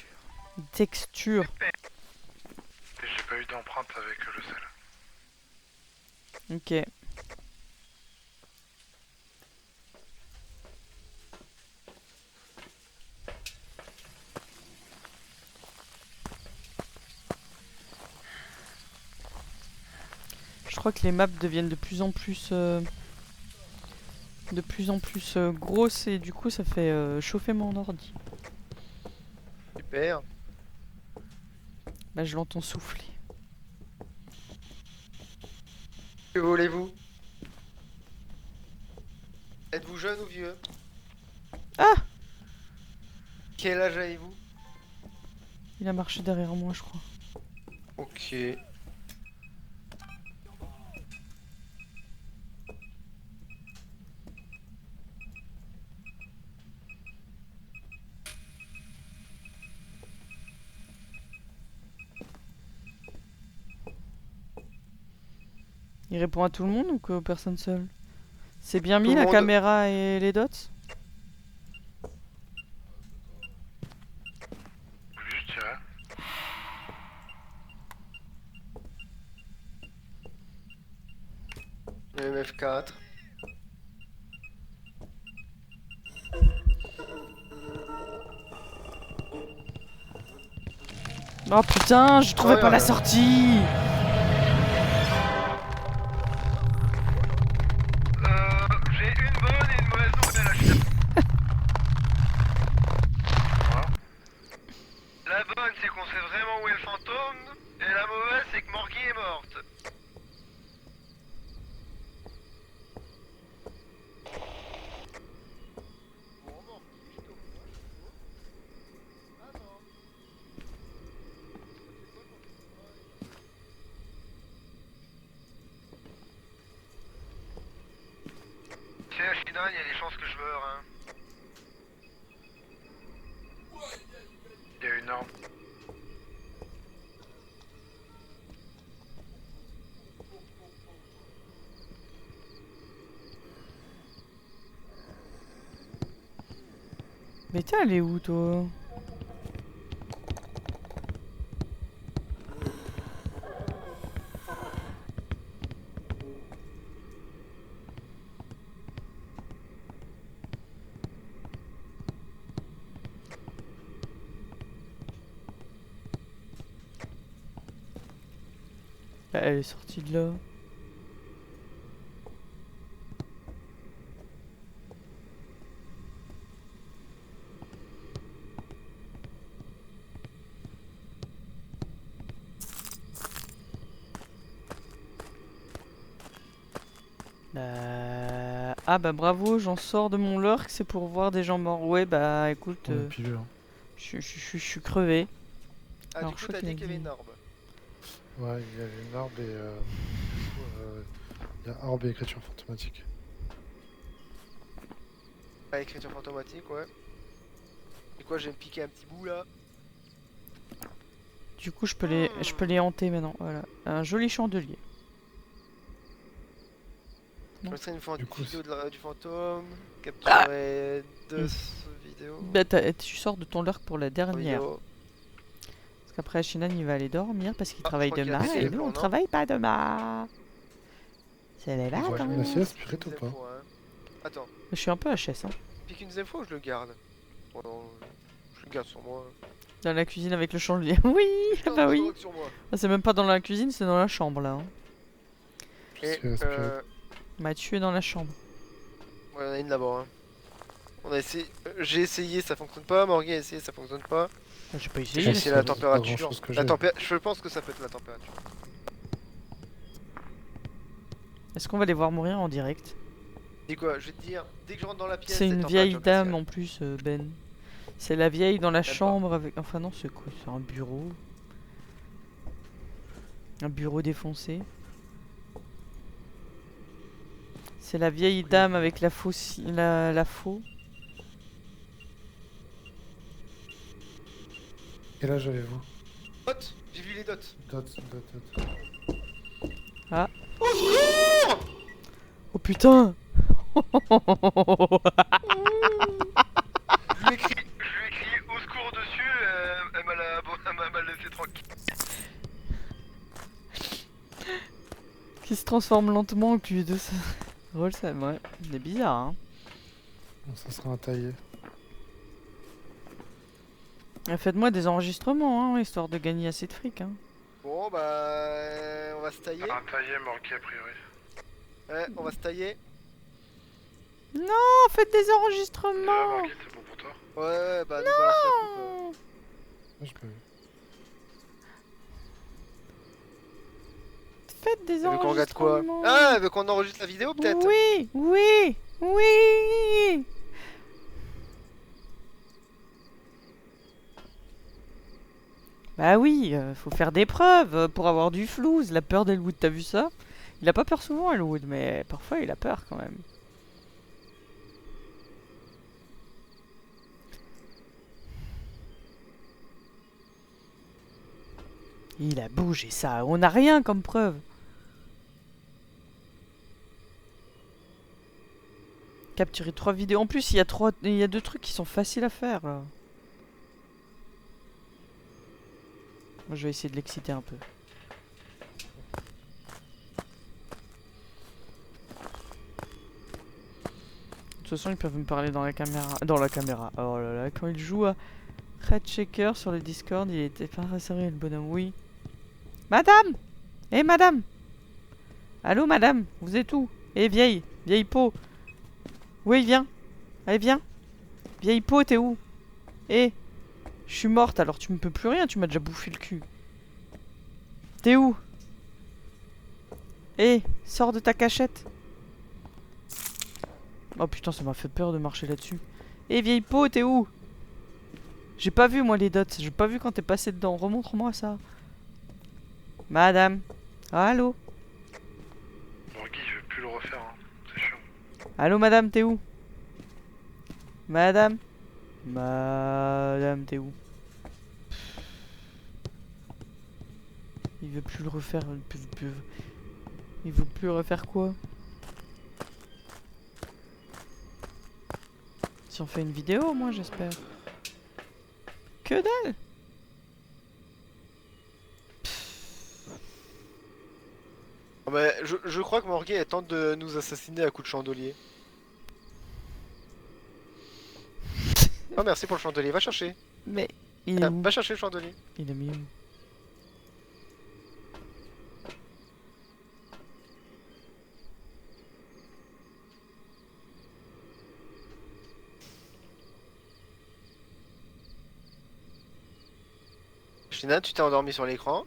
textures. Et j'ai pas eu d'empreinte avec le sel. Ok. Je crois que les maps deviennent de plus en plus grosses et du coup ça fait chauffer mon ordi. Super. Là je l'entends souffler. Que voulez-vous? Êtes-vous jeune ou vieux? Ah! Quel âge avez-vous? Il a marché derrière moi je crois. Ok. Il répond à tout le monde ou que personne seule? C'est bien Tout mis le la monde. caméra et les dots? Juste tirer. Le MF4. Oh putain, je trouvais Ouais, pas la ouais. sortie! J'ai une bonne et une mauvaise nouvelle à Ashinan. Voilà. La bonne, c'est qu'on sait vraiment où est le fantôme. Et la mauvaise, c'est que Morgy est morte. C'est Ashinan, il y a des chances que je meure, hein. Il y a une arme. Mais t'es allé où toi? Bah, elle est sortie de là. Ah bah bravo, j'en sors de mon lurk, c'est pour voir des gens morts. Ouais bah écoute, On est pileux, hein. je suis crevé. Ah, Alors, du je coup, crois t'as qu'il a dit qu'il y avait dit- une orbe. Ouais, il y avait une orbe et du coup, il y a orbe et écriture fantomatique. Ah, écriture fantomatique, ouais. Et quoi, je vais me piquer un petit bout là. Du coup, je peux les hanter maintenant. Voilà, un joli chandelier. Je mettrai une Du coup, vidéo du fantôme. Capturer deux vidéos. Bah, tu sors de ton lurk pour la dernière. Vidéo. Parce qu'après, Shinan, il va aller dormir parce qu'il Ah, travaille je crois qu'il y a demain. des Et films, nous, on non travaille pas demain. C'est les Ouais, je vacances. me la sieste, pirate ou Une pas? deuxième fois, hein. Attends, Je suis un peu HS. Hein. pique une deuxième fois ou je le garde? Bon, non, je le garde sur moi. Dans la cuisine avec le chandelier. Oui, Je garde bah mon oui. drogue sur moi. Ah, c'est même pas dans la cuisine, c'est dans la chambre là. Hein. Je Et suis aspiré. Mathieu est dans la chambre. ouais, on a une là-bas. Hein. On a essayé. J'ai essayé, ça fonctionne pas. Morgan a essayé, ça fonctionne pas. Ah, j'ai pas J'ai essayé. pense essayé que la c'est pas température. grand-chose que La j'ai. Je pense que ça peut être la température. Est-ce qu'on va les voir mourir en direct? Dis quoi, je vais te dire, dès que je rentre dans la pièce, C'est une vieille température dame glaciale. en plus, Ben. C'est la vieille dans la pas. chambre avec. Enfin, non, c'est quoi? C'est un bureau. Un bureau défoncé. C'est la vieille dame avec la faux. La faux. Quel âge avez-vous? Dots, j'ai vu les dots. Dot. Oh putain! Je lui ai écrit. Je lui ai crié au secours dessus, elle m'a laissé tranquille. Qui se transforme lentement et puis de ça. Drôle ça, ouais. C'est bizarre, hein. Bon, ça sera un taillé. Faites-moi des enregistrements, hein, histoire de gagner assez de fric, hein. Bon, bah. On va se tailler. Un taillé Morky a priori. Ouais, on va se tailler. Oh, faites des Déjà enregistrements! Morky c'est bon pour toi? Ouais, bah, nous balance la coupe. Oh. Ouais, je peux. Faites des Elle veut qu'on regarde quoi? enregistrements! Ah, elle veut qu'on enregistre la vidéo peut-être? Oui! Bah oui, faut faire des preuves pour avoir du flouze. La peur d'Elwood, t'as vu ça? Il a pas peur souvent, Elwood, mais parfois il a peur quand même. Il a bougé ça, on n'a rien comme preuve. Capturer 3 vidéos. En plus, il y a 2 trucs qui sont faciles à faire là. Moi, je vais essayer de l'exciter un peu. De toute façon, ils peuvent me parler dans la caméra. Dans la caméra. Oh là là, quand il joue à Red Shaker sur le Discord, il était pas très sérieux le bonhomme. Oui. Madame! Eh madame! Allô madame? Vous êtes où? Eh vieille peau! Oui, viens! Allez, viens! Vieille peau, t'es où? Eh! Je suis morte, alors tu me peux plus rien, tu m'as déjà bouffé le cul. T'es où? Eh! Sors de ta cachette! Oh putain, ça m'a fait peur de marcher là-dessus. Eh vieille peau, t'es où? J'ai pas vu moi les dots, j'ai pas vu quand t'es passé dedans, remontre-moi ça. Madame? Allô? Morky je vais plus le refaire, hein. C'est chiant. Allô madame, t'es où? Madame? Madame, t'es où? Il veut plus le refaire, il veut plus refaire quoi? Si on fait une vidéo au moins j'espère. Que dalle! Oh, bah, je crois que Morgan elle tente de nous assassiner à coups de chandelier. Oh merci pour le chandelier, va chercher. Mais il est où? Va chercher le chandelier. Il est mis où? Shina, tu t'es endormi sur l'écran.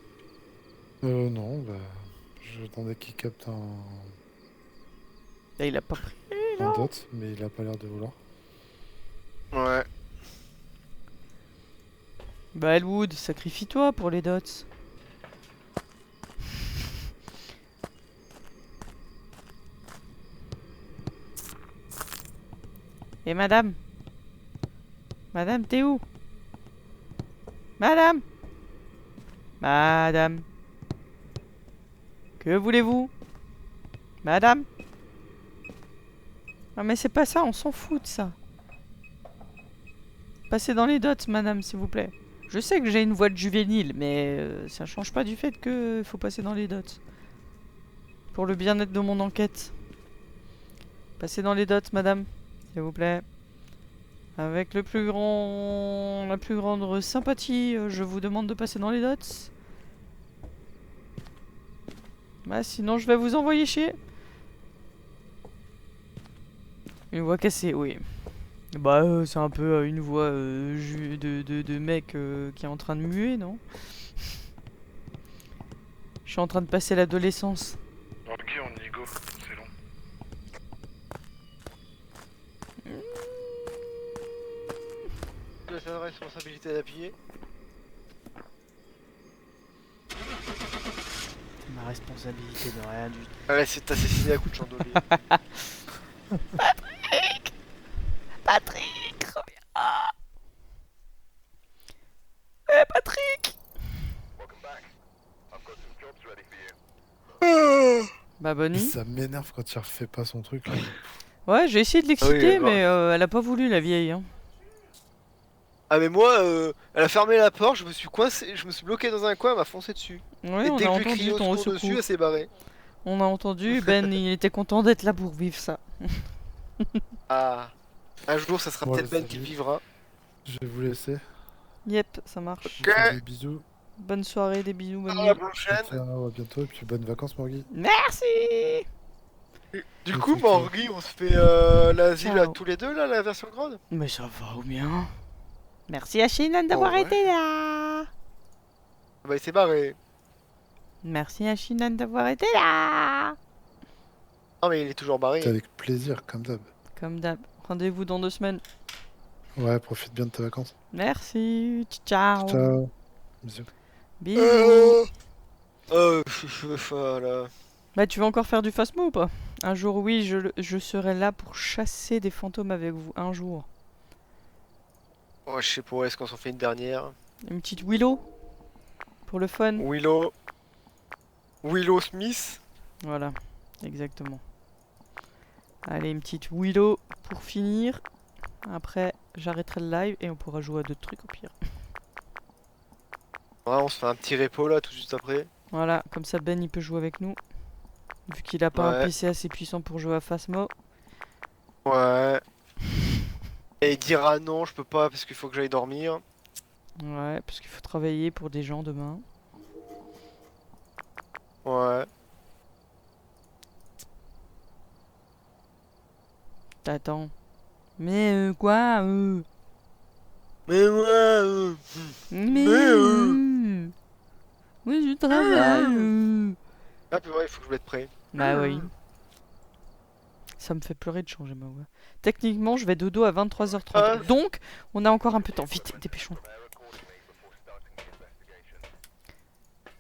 Non, bah. J'attendais qu'il capte Ah, il a pas pris. Un dot, mais il a pas l'air de vouloir. Ouais. Bah Elwood, sacrifie-toi pour les dots. Et madame? Madame, t'es où? Madame? Madame? Que voulez-vous? Madame? Ah mais c'est pas ça, on s'en fout de ça. Passez dans les dots, madame, s'il vous plaît. Je sais que j'ai une voix de juvénile, mais ça change pas du fait que faut passer dans les dots. Pour le bien-être de mon enquête. Passez dans les dots, madame, s'il vous plaît. Avec la plus grande sympathie, je vous demande de passer dans les dots. Bah sinon je vais vous envoyer chier. Une voix cassée, oui. Bah c'est un peu une voix de mec qui est en train de muer, non? Je suis en train de passer l'adolescence. Morgy, on y go, c'est long. Tu as la responsabilité d'appuyer. C'est ma responsabilité de rien du tout. Ouais, c'est assassiné à coup de chandelier. Patrick, reviens. Patrick. Bah bonne nuit. Ça m'énerve quand il refait pas son truc. Là. Ouais, j'ai essayé de l'exciter, Ah oui, mais elle a pas voulu, la vieille. Hein. Ah mais moi, elle a fermé la porte, je me suis coincé, je me suis bloqué dans un coin, elle m'a foncé dessus. Ouais, Et on dès a que j'ai entendu crié au ton secours dessus, secours. elle s'est barrée. On a entendu, Ben, il était content d'être là pour vivre ça. Ah. Un jour, ça sera Ouais, peut-être Ben salut. qui le vivra. Je vais vous laisser. Yep, ça marche. Je vous fais des bisous. Bonne soirée, des bisous, bonne À nuit. la prochaine. Ciao, à bientôt. Et puis bonnes vacances, Morgy. Merci. Du Ok, coup, ok. Morgy, on se fait l'asile à Ciao. tous les deux là, la version grande. Mais ça va ou bien? Merci à Shinan d'avoir Oh, ouais. été là. Bah, il s'est barré. Merci à Shinan d'avoir été là. Non, mais il est toujours barré. C'est avec plaisir, comme d'hab. Comme d'hab. Rendez-vous dans 2 semaines. Ouais, profite bien de tes vacances. Merci. Ciao. Ciao. Bisous. Bisous. Voilà. Bah, tu vas encore faire du Phasmo ou pas? Un jour, oui, je serai là pour chasser des fantômes avec vous. Un jour. Oh, je sais pas, est-ce qu'on s'en fait une dernière? Une petite Willow. Pour le fun. Willow. Willow Smith. Voilà. Exactement. Allez, une petite Willow pour finir. Après, j'arrêterai le live et on pourra jouer à d'autres trucs au pire. Ouais, on se fait un petit repo là, tout de suite après. Voilà, comme ça Ben il peut jouer avec nous. Vu qu'il a pas un Ouais. PC assez puissant pour jouer à Phasmo. Ouais. Et il dira non, je peux pas parce qu'il faut que j'aille dormir. Ouais, parce qu'il faut travailler pour des gens demain. Ouais. T'attends. Mais quoi Mais ouais. Mais oui, je travaille. Ah, puis ouais, il faut que je mette prêt. Bah oui. Ça me fait pleurer de changer ma voix. Techniquement, je vais dodo à 23h30. Ah. Donc, on a encore un peu de temps. Vite, dépêchons.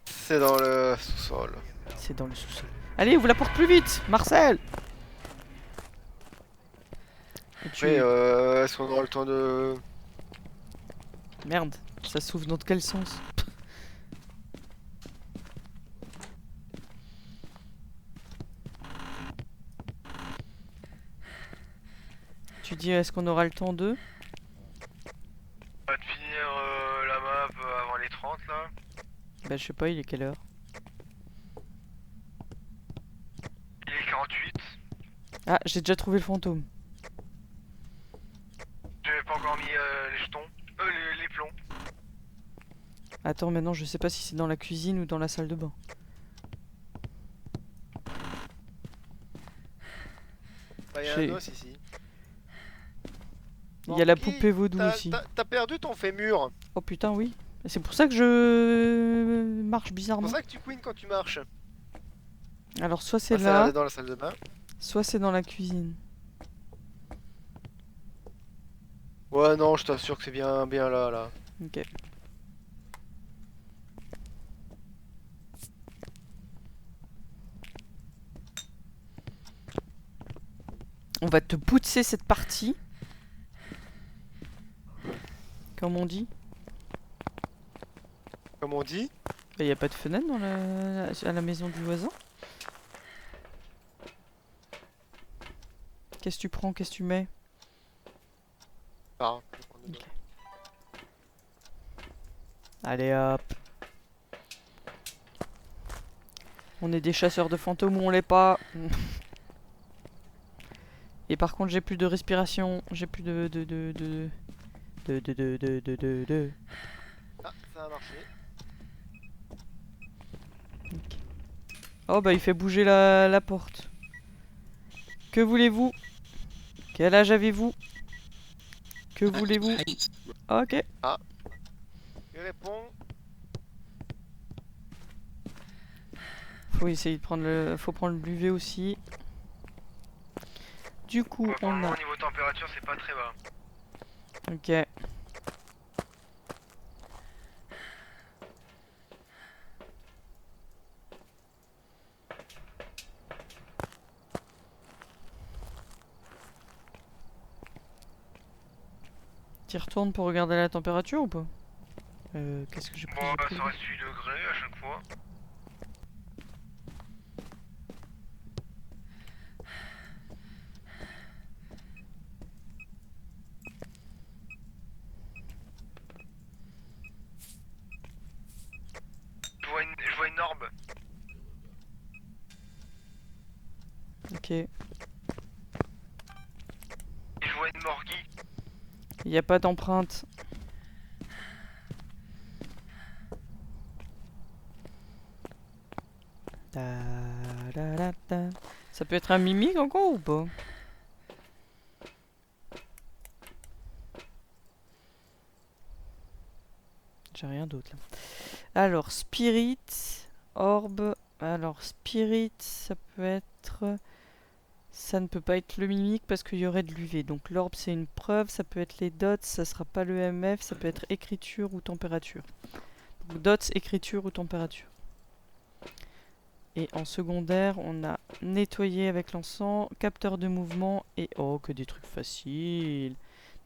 C'est dans le sous-sol. C'est dans le sous-sol. Allez, ouvre la porte plus vite, Marcel. Et tu- Mais est-ce qu'on aura le temps de... Merde, ça s'ouvre dans quel sens? Tu dis est-ce qu'on aura le temps de... On va te finir la map avant les 30 là. Bah je sais pas, il est quelle heure? Il est 48. Ah, j'ai déjà trouvé le fantôme. J'avais pas encore mis les jetons. Les plombs. Attends, maintenant je sais pas si c'est dans la cuisine ou dans la salle de bain. Bah, y a J'ai- un os ici. Il y a la Morgy, poupée vaudou aussi. T'as perdu ton fémur. Oh putain, oui. C'est pour ça que je marche C'est bizarrement. pour ça que tu queen quand tu marches. Alors soit c'est Ah, ça a l'air là, d'être dans la salle de bain. Soit c'est dans la cuisine. Ouais, non, je t'assure que c'est bien, bien là, là. Ok. On va te poutser cette partie. Comme on dit. Comme on dit. Bah, y a pas de fenêtre dans à la maison du voisin. Qu'est-ce que tu prends? Qu'est-ce que tu mets? Ah, je vais prendre dedans. Ok. Allez hop. On est des chasseurs de fantômes ou on l'est pas. Et par contre j'ai plus de respiration. J'ai plus de. Ah, ça a marché. Oh bah il fait bouger la porte. Que voulez-vous? Quel âge avez-vous? Que voulez-vous? Ok. Il répond. Faut essayer de prendre le. Faut prendre l'UV aussi. Du coup Ouais, pour le on moment, a. niveau température, c'est pas très bas. Ok. Tu y retournes pour regarder la température ou pas? Qu'est-ce que j'ai pris? Bon, J'ai pris ça reste 8 degrés à chaque fois. Je vois une orbe. Ok. Et je vois une morgie. Il n'y a pas d'empreinte. Ta. Ça peut être un mimique encore ou pas? J'ai rien d'autre là. Alors, spirit, orbe. Alors, spirit, ça peut être. Ça ne peut pas être le mimique parce qu'il y aurait de l'UV. Donc, l'orbe, c'est une preuve. Ça peut être les dots, ça sera pas le MF. Ça peut être écriture ou température. Donc, dots, écriture ou température. Et en secondaire, on a nettoyé avec l'encens, capteur de mouvement et oh, que des trucs faciles.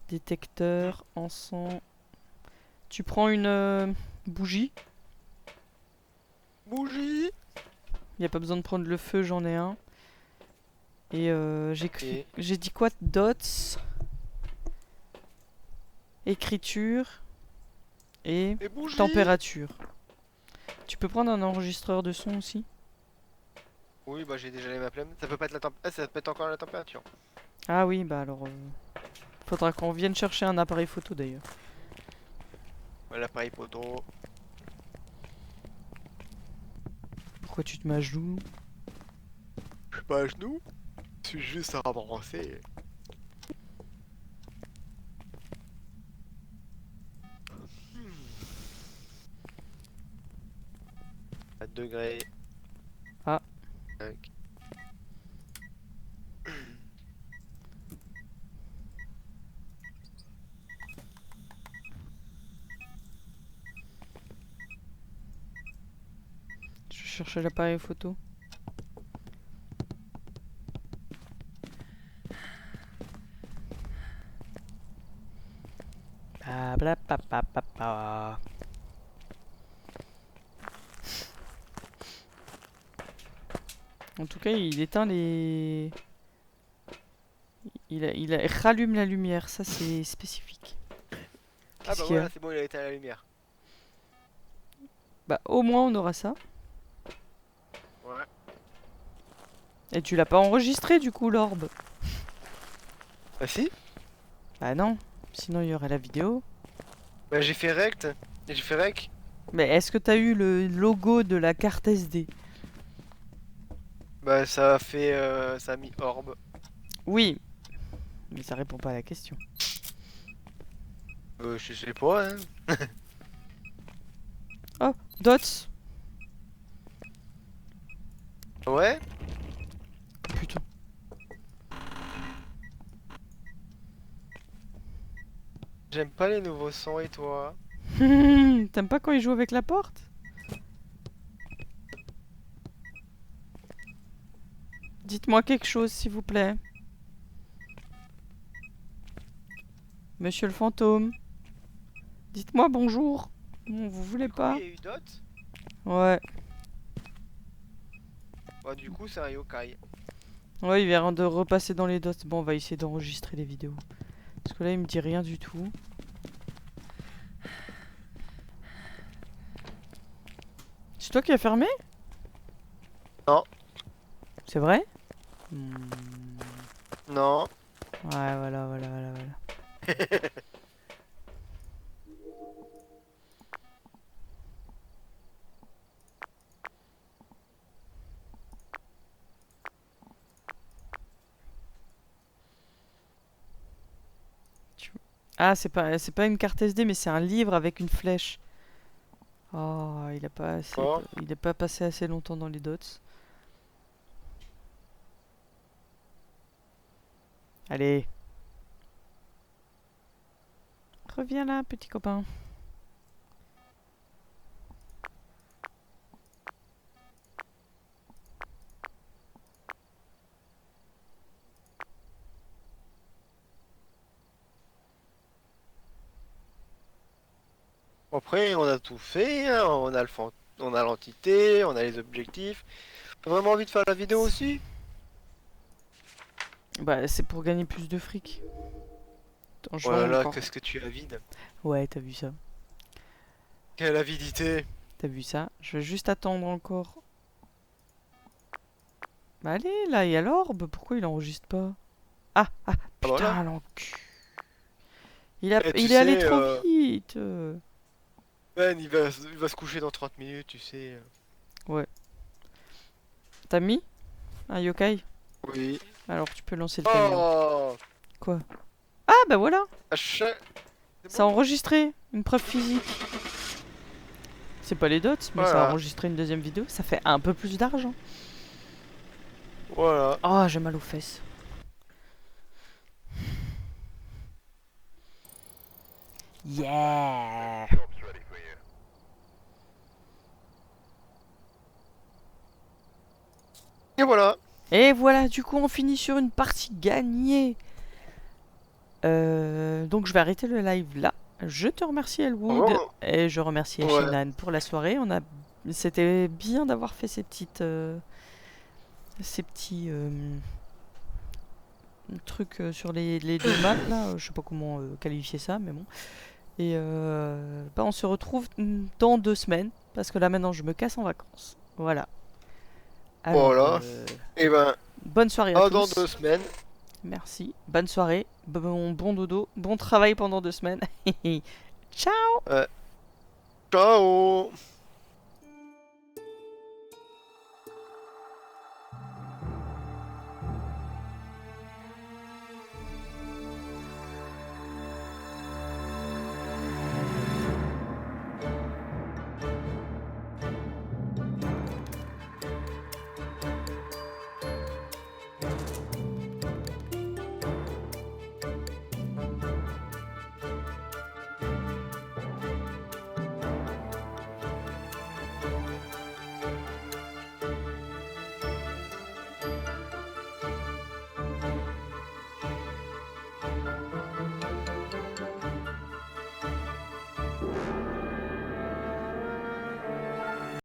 Détecteur, encens. Tu prends une bougie. Bougie. Il n'y a pas besoin de prendre le feu, j'en ai un. Et Ok. j'ai dit quoi? Dots, écriture et Et bougie. température. Tu peux prendre un enregistreur de son aussi? Oui, bah j'ai déjà les ma flemme. Ça peut pas être la température. Ah, ça peut être encore la température. Ah oui, bah alors... faudra qu'on vienne chercher un appareil photo d'ailleurs. Ouais, l'appareil photo. Pourquoi tu te mets à genoux? Je suis pas à genoux. Je suis juste à avancer. 4 degrés. Ah. Tac. Je vais chercher l'appareil photo. Blablabla. En tout cas, il éteint les... il rallume la lumière, ça c'est spécifique. Ah Qu'est-ce bah qu'il y a? voilà, c'est bon, il a éteint la lumière. Bah au moins on aura ça. Ouais. Et tu l'as pas enregistré du coup l'orbe? Bah si. Bah non, sinon il y aurait la vidéo. Bah j'ai fait rect. Et j'ai fait rec. Mais est-ce que t'as eu le logo de la carte SD? Bah ça a fait... ça a mis orbe. Oui, mais ça répond pas à la question. Je sais pas, hein. Oh, dots. Ouais. Putain. J'aime pas les nouveaux sons et toi? T'aimes pas quand il joue avec la porte? Dites-moi quelque chose, s'il vous plaît. Monsieur le fantôme. Dites-moi bonjour. Non, vous voulez pas? Il y a eu d'autres? Ouais. Bah du coup c'est un yokai. Ouais, il vient de repasser dans les dots. Bon, on va essayer d'enregistrer les vidéos. Parce que là, il me dit rien du tout. C'est toi qui as fermé? Non. C'est vrai? Non. Ouais, voilà. Ah, c'est pas une carte SD, mais c'est un livre avec une flèche. Oh, Oh. il est pas passé assez longtemps dans les dots. Allez. Reviens là, petit copain. Après on a tout fait, hein. On a l'entité, on a les objectifs. T'as vraiment envie de faire la vidéo aussi? Bah, c'est pour gagner plus de fric. Attends, je Oh vais là là, encore. qu'est-ce que tu es avide. Ouais, t'as vu ça. Quelle avidité. T'as vu ça? Je vais juste attendre encore. Bah allez, là, il y a l'orbe. Pourquoi il enregistre pas? Ah, Ah bah putain, là. l'encu. Eh, tu Il est allé sais, trop vite. Ben il va se coucher dans 30 minutes, tu sais. T'as mis un yokai? Oui. Alors tu peux lancer le camion. Oh. Quoi? Ah, bah voilà. À chaque- C'est Ça a bon. enregistré une preuve physique. C'est pas les dots, mais ça a Voilà. enregistré une deuxième vidéo. Ça fait un peu plus d'argent. Voilà. Oh, j'ai mal aux fesses. Yeah. Et voilà. Et voilà, du coup, on finit sur une partie gagnée. Donc, je vais arrêter le live là. Je te remercie, Elwood. Oh. Et je remercie Ouais. Ashinan pour la soirée. C'était bien d'avoir fait ces petits trucs sur les deux maps là. Je sais pas comment qualifier ça, mais bon. Et bah, on se retrouve dans 2 semaines. Parce que là, maintenant, je me casse en vacances. Voilà. Alors, Voilà. Et ben, bonne soirée à dans tous. 2 semaines. Merci. Bonne soirée. Bon dodo. Bon travail pendant 2 semaines. Ciao. Ciao.